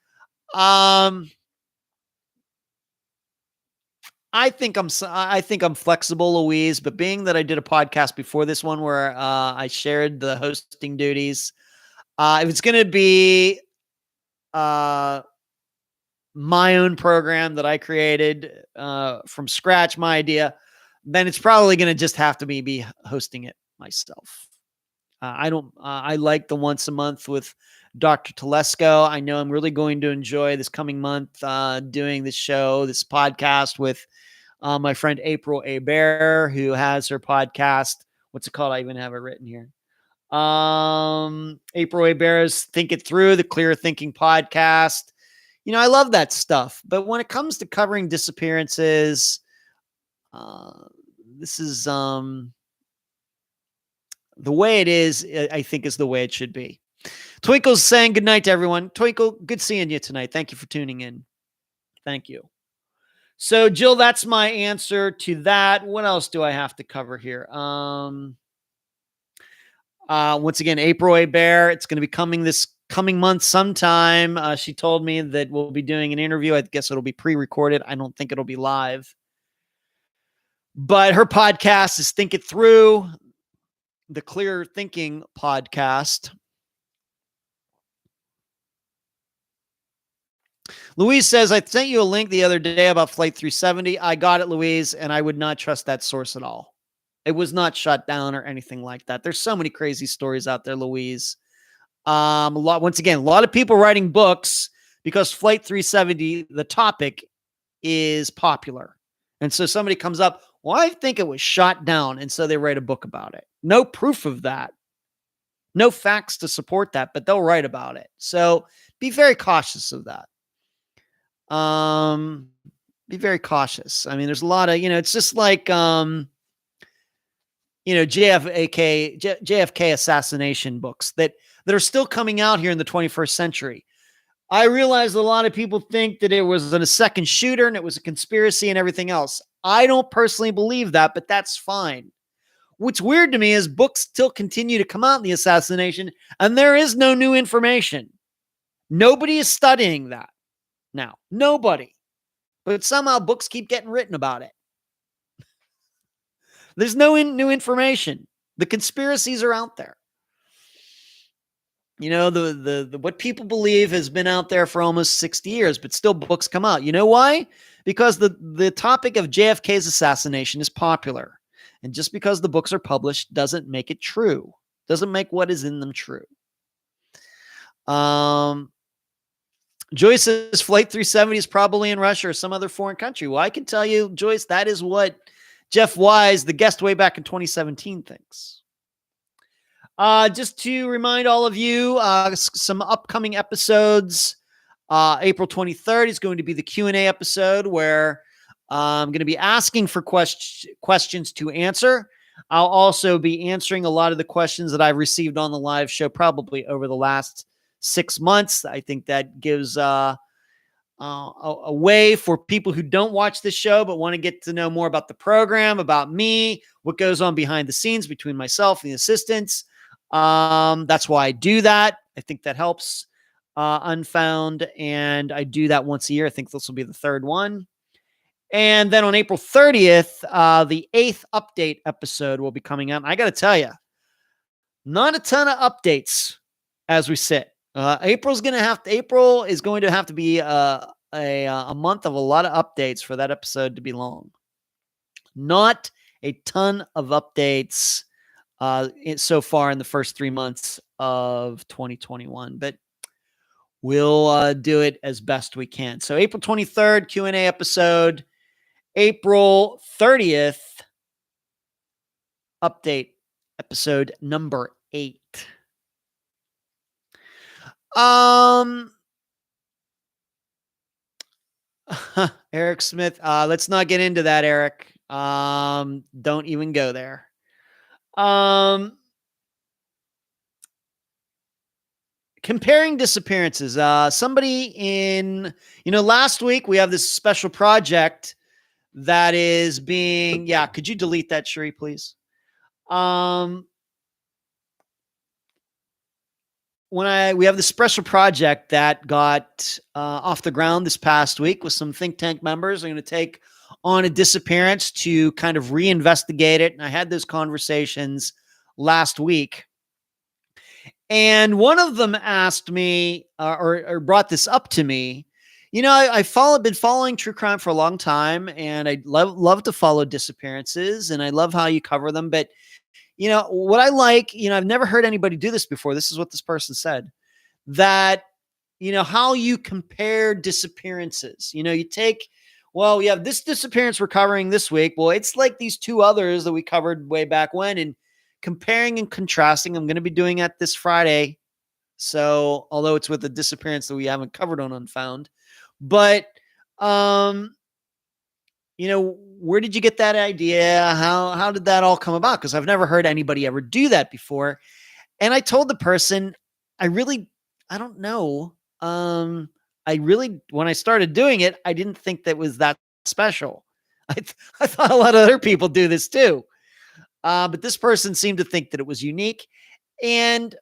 I think I'm flexible, Louise, but being that I did a podcast before this one where I shared the hosting duties, if it's going to be my own program that I created from scratch, my idea, then it's probably going to just have to be hosting it myself. I like the once a month with Dr. Telesco. I know I'm really going to enjoy this coming month doing this show, this podcast with my friend April A. Bear, who has her podcast. What's it called? I even have it written here. April A. Bear's Think It Through, the Clear Thinking podcast. I love that stuff. But when it comes to covering disappearances, this is the way it is, I think, is the way it should be. Twinkle's saying good night to everyone. Twinkle, good seeing you tonight. Thank you for tuning in. Thank you. So, Jill, that's my answer to that. What else do I have to cover here? Once again, April A. Bear, it's going to be coming this coming month sometime. She told me that we'll be doing an interview. I guess it'll be pre-recorded. I don't think it'll be live. But her podcast is Think It Through, the Clear Thinking podcast. Louise says, I sent you a link the other day about Flight 370. I got it, Louise, and I would not trust that source at all. It was not shut down or anything like that. There's so many crazy stories out there, Louise. Once again, a lot of people writing books because Flight 370, the topic, is popular. And so somebody comes up, well, I think it was shot down. And so they write a book about it. No proof of that. No facts to support that, but they'll write about it. So be very cautious of that. Be very cautious. I mean, there's a lot of, it's just like, JFK assassination books that are still coming out here in the 21st century. I realize a lot of people think that it was a second shooter and it was a conspiracy and everything else. I don't personally believe that, but that's fine. What's weird to me is books still continue to come out in the assassination and there is no new information. Nobody is studying that now. Nobody. But somehow books keep getting written about it. There's no new information. The conspiracies are out there. the what people believe has been out there for almost 60 years, but still books come out. You know why? Because the topic of JFK's assassination is popular. And just because the books are published doesn't make it true. Doesn't make what is in them true. Joyce's Flight 370 is probably in Russia or some other foreign country. Well, I can tell you, Joyce, that is what Jeff Wise, the guest way back in 2017, thinks. Just to remind all of you, some upcoming episodes. April 23rd is going to be the Q&A episode where I'm going to be asking for questions to answer. I'll also be answering a lot of the questions that I've received on the live show probably over the last 6 months. I think that gives a way for people who don't watch this show but want to get to know more about the program, about me, what goes on behind the scenes between myself and the assistants. That's why I do that. I think that helps Unfound, and I do that once a year. I think this will be the third one. And then on April 30th, the 8th update episode will be coming out. I got to tell you, not a ton of updates as we sit. April is going to have to be a month of a lot of updates for that episode to be long. Not a ton of updates so far in the first 3 months of 2021, but we'll do it as best we can. So April 23rd, Q&A episode. April 30th, update episode number 8. Eric Smith, let's not get into that, Eric. Don't even go there. Comparing disappearances. Somebody in, last week we have this special project that is being, could you delete that, Sheree, please? We have this special project that got off the ground this past week with some think tank members. I'm going to take on a disappearance to kind of reinvestigate it. And I had those conversations last week. And one of them asked me or brought this up to me. I've been following true crime for a long time, and I love to follow disappearances, and I love how you cover them. But, what I like, I've never heard anybody do this before. This is what this person said, that, how you compare disappearances. You have this disappearance we're covering this week. Well, it's like these two others that we covered way back when, and comparing and contrasting. I'm going to be doing that this Friday. So, although it's with a disappearance that we haven't covered on Unfound. But, where did you get that idea? How did that all come about? Because I've never heard anybody ever do that before. And I told the person, I don't know. When I started doing it, I didn't think that was that special. I thought a lot of other people do this too. But this person seemed to think that it was unique, and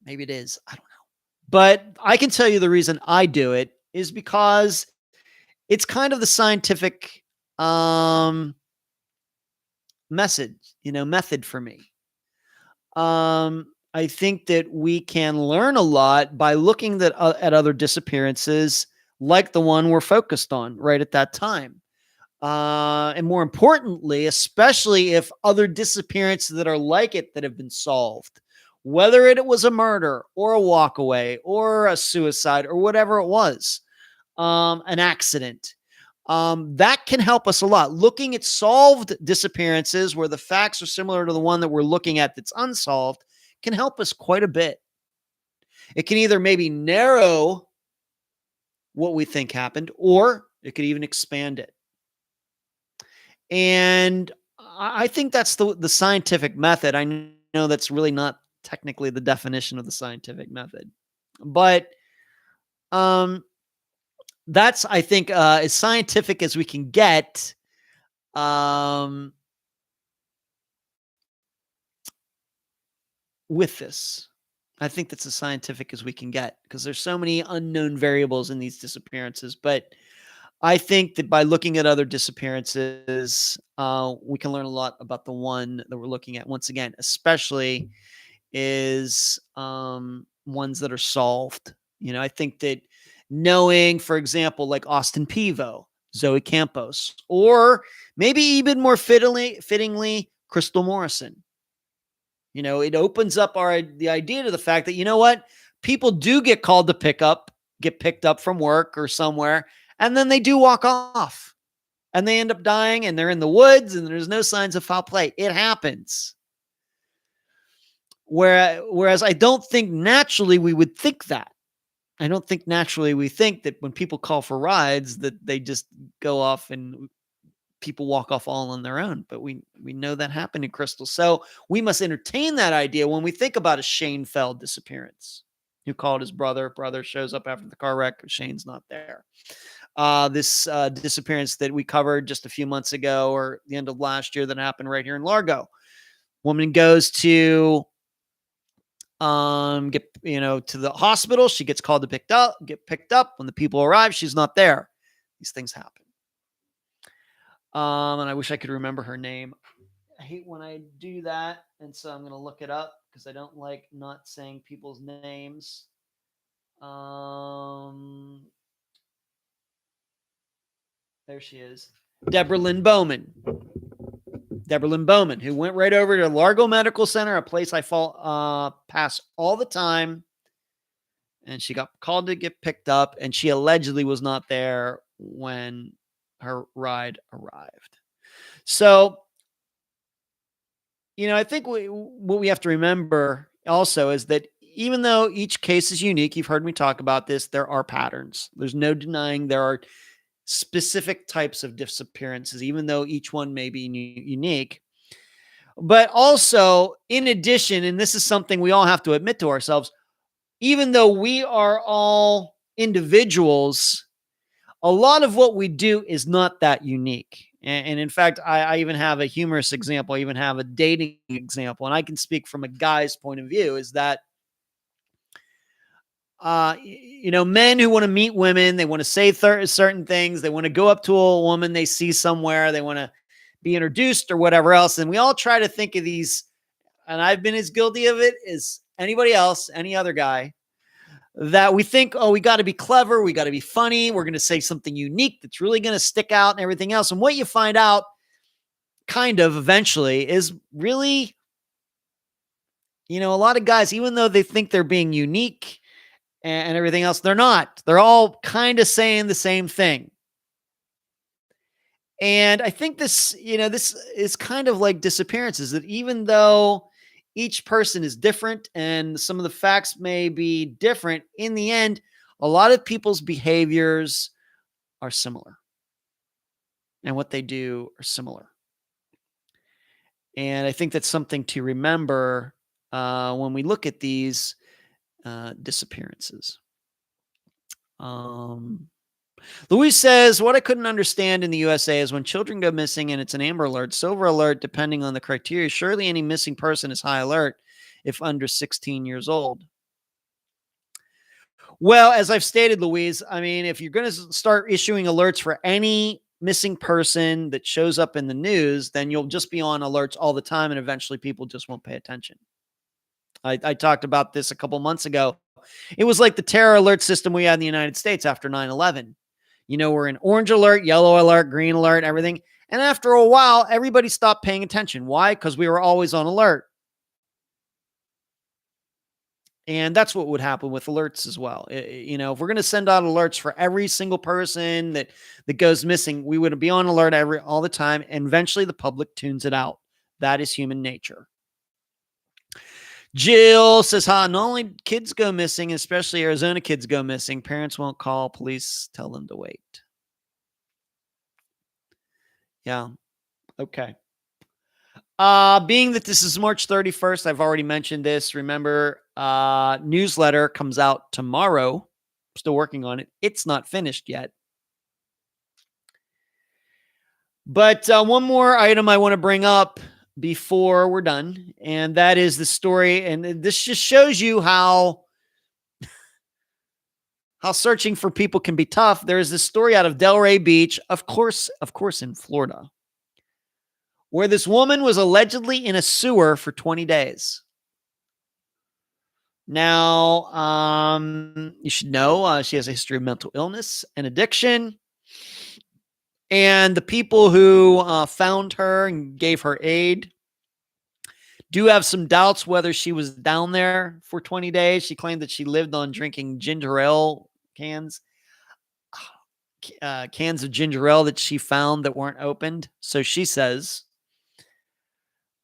maybe it is. I don't know. But I can tell you the reason I do it is because it's kind of the scientific method for me. I think that we can learn a lot by looking at other disappearances like the one we're focused on right at that time. And more importantly, especially if other disappearances that are like it that have been solved, whether it was a murder or a walkaway or a suicide or whatever it was, an accident, that can help us a lot. Looking at solved disappearances where the facts are similar to the one that we're looking at that's unsolved can help us quite a bit. It can either maybe narrow what we think happened, or it could even expand it. And I think that's the scientific method. I know that's really not technically the definition of the scientific method, but that's, I think, as scientific as we can get. With this, I think that's as scientific as we can get, because there's so many unknown variables in these disappearances. But I think that by looking at other disappearances, we can learn a lot about the one that we're looking at. Once again, especially is ones that are solved. I think that knowing, for example, like Austin Pivo, Zoe Campos, or maybe even more fittingly, Crystal Morrison. It opens up the idea to the fact that, what? People do get called to get picked up from work or somewhere, and then they do walk off. And they end up dying, and they're in the woods, and there's no signs of foul play. It happens. Whereas I don't think naturally we would think that. I don't think naturally we think that when people call for rides that they just go off and people walk off all on their own. But we know that happened in Crystal. So we must entertain that idea when we think about a Shane Feld disappearance. Who called his brother. Brother shows up after the car wreck. Shane's not there. This disappearance that we covered just a few months ago or the end of last year that happened right here in Largo. Woman goes to get to the hospital. She gets called to get picked up. When the people arrive, she's not there. These things happen. And I wish I could remember her name. I hate when I do that, and so I'm going to look it up because I don't like not saying people's names. There she is. Deborah Lynn Bowman. Deborah Lynn Bowman, who went right over to Largo Medical Center, a place I pass all the time. And she got called to get picked up, and she allegedly was not there when her ride arrived. So, I think what we have to remember also is that even though each case is unique, you've heard me talk about this, there are patterns. There's no denying there are specific types of disappearances, even though each one may be unique. But also, in addition, and this is something we all have to admit to ourselves, even though we are all individuals, a lot of what we do is not that unique. And in fact, I even have a humorous example. I even have a dating example. And I can speak from a guy's point of view, is that men who want to meet women, they want to say certain things. They want to go up to a woman they see somewhere. They want to be introduced or whatever else. And we all try to think of these, and I've been as guilty of it as anybody else, any other guy, that we think, we got to be clever. We got to be funny. We're going to say something unique that's really going to stick out and everything else. And what you find out kind of eventually is really, a lot of guys, even though they think they're being unique and everything else, they're not. They're all kind of saying the same thing. And I think this is kind of like disappearances, that even though each person is different and some of the facts may be different, in the end, a lot of people's behaviors are similar. And what they do are similar. And I think that's something to remember when we look at these disappearances. Louise says, what I couldn't understand in the USA is when children go missing and it's an amber alert, silver alert, depending on the criteria, surely any missing person is high alert if under 16 years old. Well, as I've stated, Louise, I mean, if you're going to start issuing alerts for any missing person that shows up in the news, then you'll just be on alerts all the time, and eventually people just won't pay attention. I talked about this a couple months ago. It was like the terror alert system we had in the United States after 9/11. We're in orange alert, yellow alert, green alert, everything. And after a while, everybody stopped paying attention. Why? Because we were always on alert. And that's what would happen with alerts as well. If we're going to send out alerts for every single person that goes missing, we would be on alert all the time. And eventually the public tunes it out. That is human nature. Jill says, not only kids go missing, especially Arizona kids go missing, parents won't call police, tell them to wait. Yeah. Okay. Being that this is March 31st, I've already mentioned this. Remember, newsletter comes out tomorrow. I'm still working on it. It's not finished yet. But one more item I want to bring up before we're done, and that is the story. And this just shows you how searching for people can be tough. There's this story out of Delray Beach, of course, in Florida, where this woman was allegedly in a sewer for 20 days. Now, you should know she has a history of mental illness and addiction. And the people who found her and gave her aid do have some doubts whether she was down there for 20 days. She claimed that she lived on drinking ginger ale cans of ginger ale that she found that weren't opened. So she says,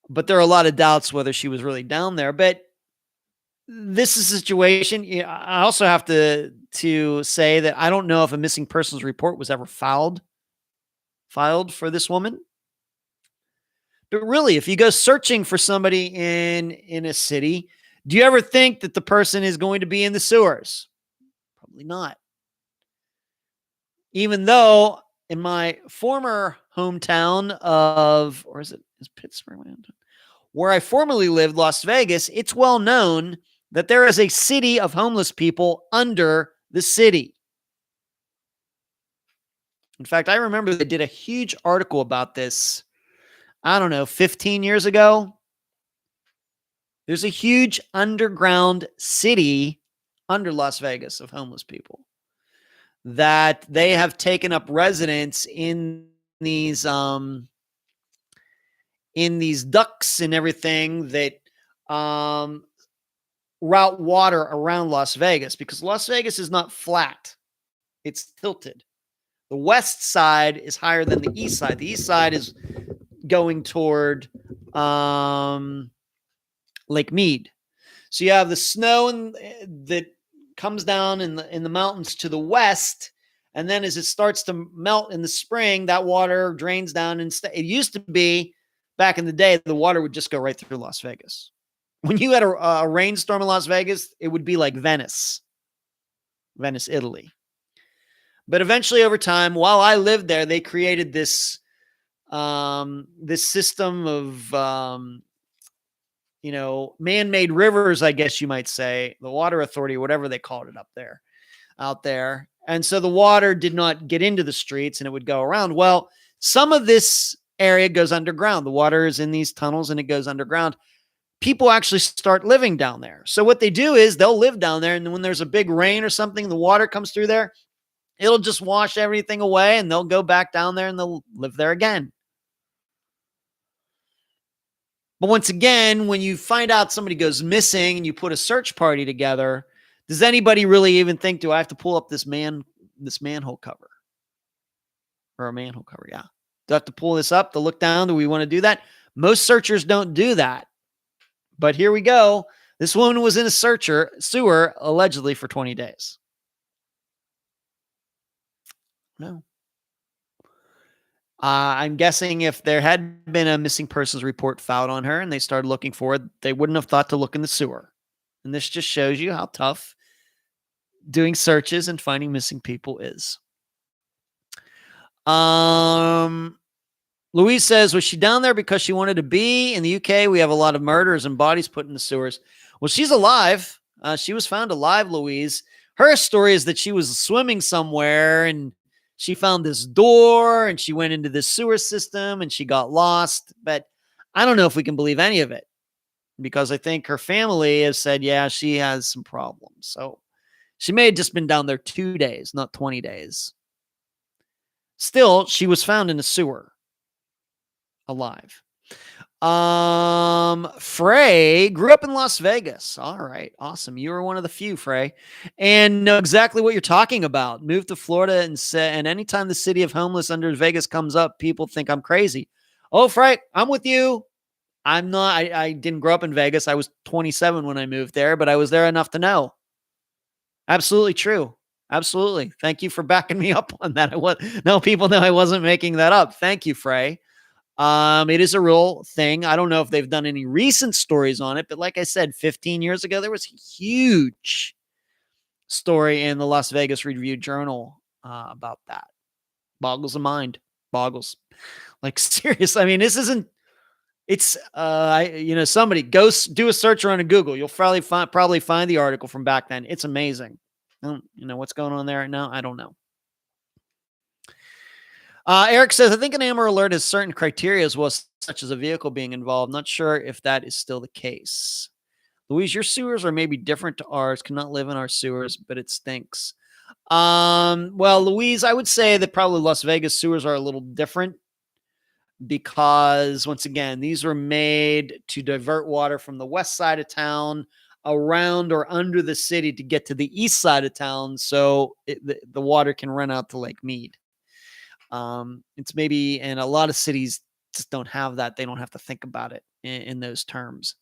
but there are a lot of doubts whether she was really down there. But this is a situation. I also have to say that I don't know if a missing persons report was ever filed for this woman. But really, if you go searching for somebody in a city, do you ever think that the person is going to be in the sewers? Probably not. Even though in my former hometown of, or is Pittsburgh, where I formerly lived, Las Vegas, it's well known that there is a city of homeless people under the city. In fact, I remember they did a huge article about this, I don't know, 15 years ago. There's a huge underground city under Las Vegas of homeless people that they have taken up residence in these ducts and everything that route water around Las Vegas, because Las Vegas is not flat. It's tilted. The west side is higher than the east side. The east side is going toward Lake Mead. So you have the snow that comes down in the mountains to the west, and then as it starts to melt in the spring, that water drains down. And it used to be, back in the day, the water would just go right through Las Vegas. When you had a rainstorm in Las Vegas, it would be like Venice, Italy. But eventually, over time, while I lived there, they created this system of man-made rivers, I guess you might say, the water authority, whatever they called it out there. And so the water did not get into the streets and it would go around. Well, some of this area goes underground. The water is in these tunnels and it goes underground. People actually start living down there. So what they do is they'll live down there, and when there's a big rain or something, the water comes through there, it'll just wash everything away, and they'll go back down there and they'll live there again. But once again, when you find out somebody goes missing and you put a search party together, does anybody really even think, do I have to pull up this manhole cover? Or a manhole cover, yeah. Do I have to pull this up to look down? Do we want to do that? Most searchers don't do that. But here we go. This woman was in a sewer allegedly for 20 days. No. I'm guessing if there had been a missing persons report filed on her and they started looking for it, they wouldn't have thought to look in the sewer. And this just shows you how tough doing searches and finding missing people is. Louise says, was she down there because she wanted to be? In the UK, we have a lot of murders and bodies put in the sewers. Well, she's alive. She was found alive, Louise. Her story is that she was swimming somewhere and she found this door and she went into this sewer system and she got lost. But I don't know if we can believe any of it, because I think her family has said, yeah, she has some problems. So she may have just been down there 2 days, not 20 days. Still, she was found in a sewer, alive. Frey grew up in Las Vegas. All right. Awesome. You were one of the few, Frey, and know exactly what you're talking about. Moved to Florida and anytime the city of homeless under Vegas comes up, people think I'm crazy. Oh, Frey, I'm with you. I'm not, I didn't grow up in Vegas. I was 27 when I moved there, but I was there enough to know. Absolutely true. Absolutely. Thank you for backing me up on that. People know I wasn't making that up. Thank you, Frey. It is a real thing. I don't know if they've done any recent stories on it, but like I said, 15 years ago, there was a huge story in the Las Vegas Review-Journal about that. Boggles the mind. Boggles. Like, serious. I mean, this isn't, it's, somebody go do a search around in Google. You'll probably find the article from back then. It's amazing. What's going on there right now? I don't know. Eric says, I think an Amber Alert has certain criteria as well, such as a vehicle being involved. Not sure if that is still the case. Louise, your sewers are maybe different to ours. Cannot live in our sewers, but it stinks. Well, Louise, I would say that probably Las Vegas sewers are a little different because, once again, these were made to divert water from the west side of town around or under the city to get to the east side of town, so the water can run out to Lake Mead. It's maybe, and a lot of cities just don't have that. They don't have to think about it in those terms.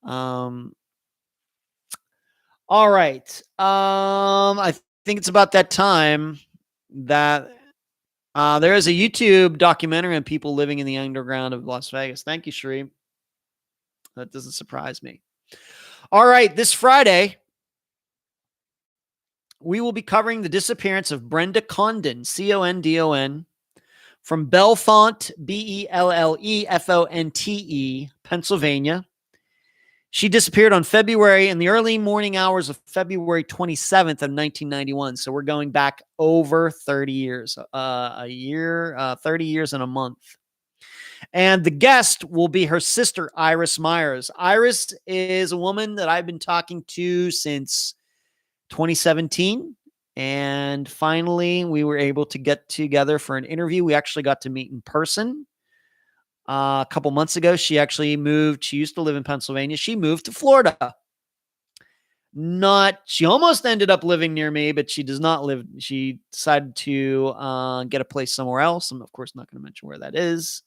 All right. I think it's about that time that there is a YouTube documentary on people living in the underground of Las Vegas. Thank you, Sheree. That doesn't surprise me. All right. This Friday, we will be covering the disappearance of Brenda Condon, Condon, from Bellefonte, Bellefonte, Pennsylvania. She disappeared on in the early morning hours of February 27th of 1991. So we're going back over 30 years, 30 years and a month. And the guest will be her sister, Iris Myers. Iris is a woman that I've been talking to since 2017. And finally, we were able to get together for an interview. We actually got to meet in person. A couple months ago, she actually moved. She used to live in Pennsylvania. She moved to Florida. She almost ended up living near me, but she does not live. She decided to get a place somewhere else. I'm, of course, not going to mention where that is.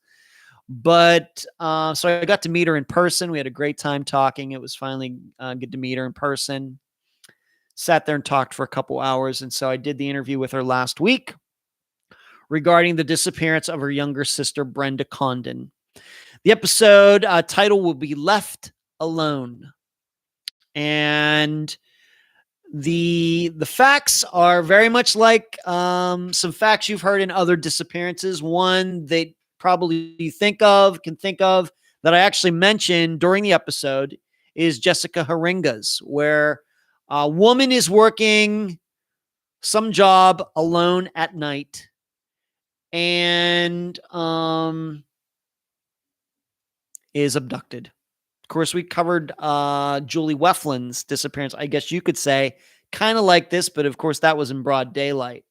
But so I got to meet her in person. We had a great time talking. It was finally good to meet her in person. Sat there and talked for a couple hours. And so I did the interview with her last week regarding the disappearance of her younger sister, Brenda Condon. The episode title will be Left Alone. And the facts are very much like some facts you've heard in other disappearances. One that probably you can think of that I actually mentioned during the episode is Jessica Haringa's, where a woman is working some job alone at night and is abducted. Of course, we covered Julie Weflin's disappearance, I guess you could say, kind of like this, but of course that was in broad daylight.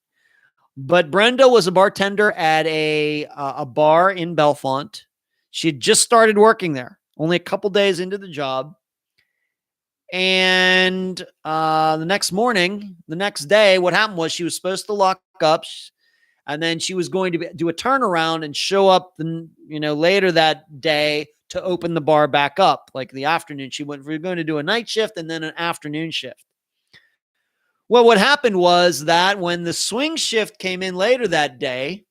But Brenda was a bartender at a bar in Bellefonte. She had just started working there, only a couple days into the job. And the next day, what happened was she was supposed to lock up, and then she was going to do a turnaround and show up later that day to open the bar back up, like the afternoon. We were going to do a night shift and then an afternoon shift. Well, what happened was that when the swing shift came in later that day,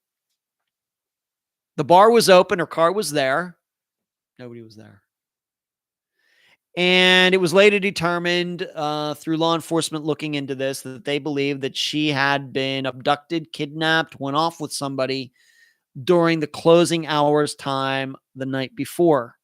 the bar was open, her car was there. Nobody was there. And it was later determined through law enforcement looking into this that they believed that she had been abducted, kidnapped, went off with somebody during the closing hours time the night before.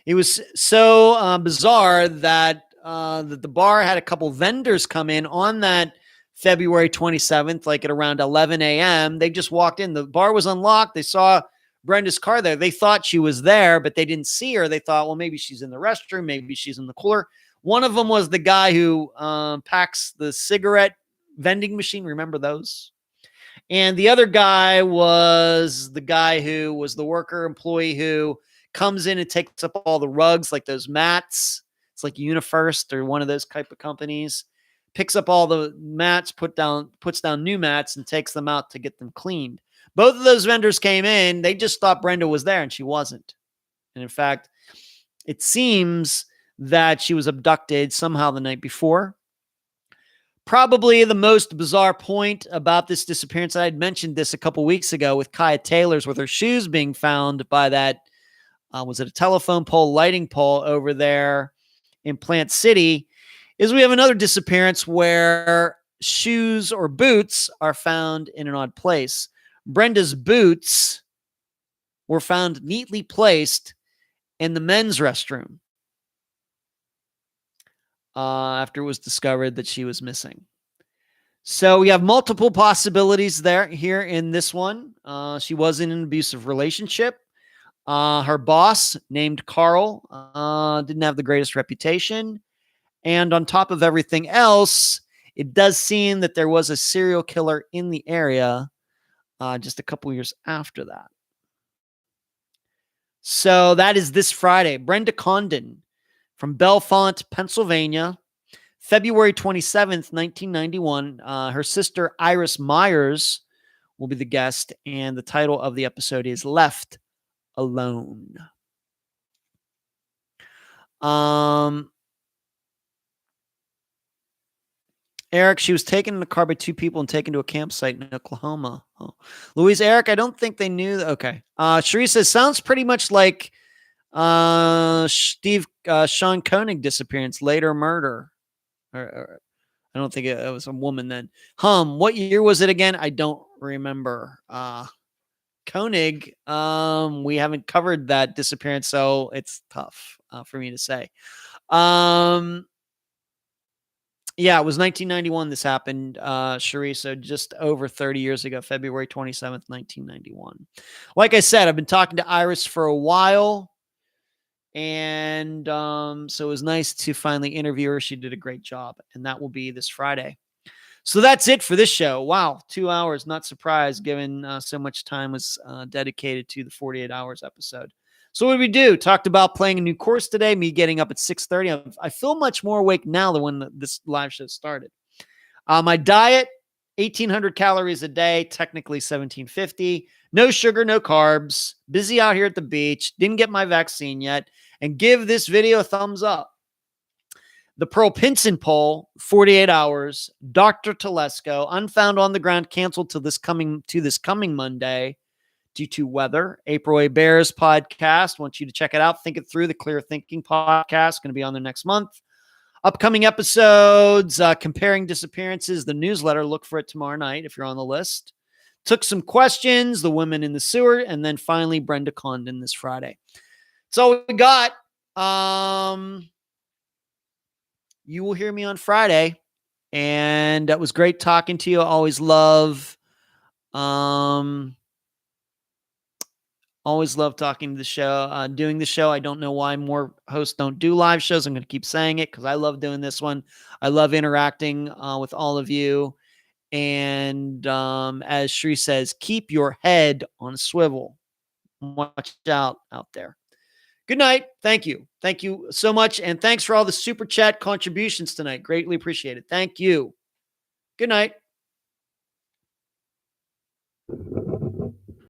It was so bizarre that the bar had a couple vendors come in on that February 27th, like at around 11 a.m. They just walked in. The bar was unlocked. They saw Brenda's car there. They thought she was there, but they didn't see her. They thought, well, maybe she's in the restroom. Maybe she's in the cooler. One of them was the guy who packs the cigarette vending machine. Remember those? And the other guy was the guy who was the employee who comes in and takes up all the rugs, like those mats. It's like UniFirst or one of those type of companies. Picks up all the mats, puts down new mats, and takes them out to get them cleaned. Both of those vendors came in. They just thought Brenda was there, and she wasn't. And in fact, it seems that she was abducted somehow the night before. Probably the most bizarre point about this disappearance, I had mentioned this a couple weeks ago with Kaya Taylor's, with her shoes being found by that, was it a telephone pole, lighting pole over there in Plant City, is we have another disappearance where shoes or boots are found in an odd place. Brenda's boots were found neatly placed in the men's restroom after it was discovered that she was missing. So we have multiple possibilities here in this one. She was in an abusive relationship. Her boss, named Carl, didn't have the greatest reputation. And on top of everything else, it does seem that there was a serial killer in the area just a couple years after that. So that is this Friday. Brenda Condon from Bellefonte, Pennsylvania, February 27th, 1991. Her sister Iris Myers will be the guest, and the title of the episode is Left Alone. Eric, she was taken in a car by two people and taken to a campsite in Oklahoma. Oh. Louise, Eric, I don't think they knew. Okay. Cherie says, sounds pretty much like Sean Koenig disappearance, later murder. Or, I don't think it was a woman then. What year was it again? I don't remember. Koenig, we haven't covered that disappearance, so it's tough for me to say. Yeah, it was 1991 this happened, Cherie, so just over 30 years ago, February 27th, 1991. Like I said, I've been talking to Iris for a while, and so it was nice to finally interview her. She did a great job, and that will be this Friday. So that's it for this show. Wow, 2 hours, not surprised, given so much time was dedicated to the 48 Hours episode. So what did we do? Talked about playing a new course today, me getting up at 6:30. I feel much more awake now than when this live show started. My diet, 1,800 calories a day, technically 1,750. No sugar, no carbs. Busy out here at the beach. Didn't get my vaccine yet. And give this video a thumbs up. The Pearl Pinson poll, 48 Hours. Dr. Telesco, Unfound on the Ground, canceled to this coming Monday. Due to weather. April A. Bears podcast. Want you to check it out. Think it through. The Clear Thinking podcast. Going to be on there next month. Upcoming episodes. Comparing disappearances. The newsletter. Look for it tomorrow night if you're on the list. Took some questions. The women in the sewer. And then finally Brenda Condon this Friday. That's all we got. You will hear me on Friday. And that was great talking to you. I always love talking to the show, doing the show. I don't know why more hosts don't do live shows. I'm going to keep saying it because I love doing this one. I love interacting with all of you. And as Shri says, keep your head on a swivel. Watch out there. Good night. Thank you. Thank you so much. And thanks for all the super chat contributions tonight. Greatly appreciate it. Thank you. Good night.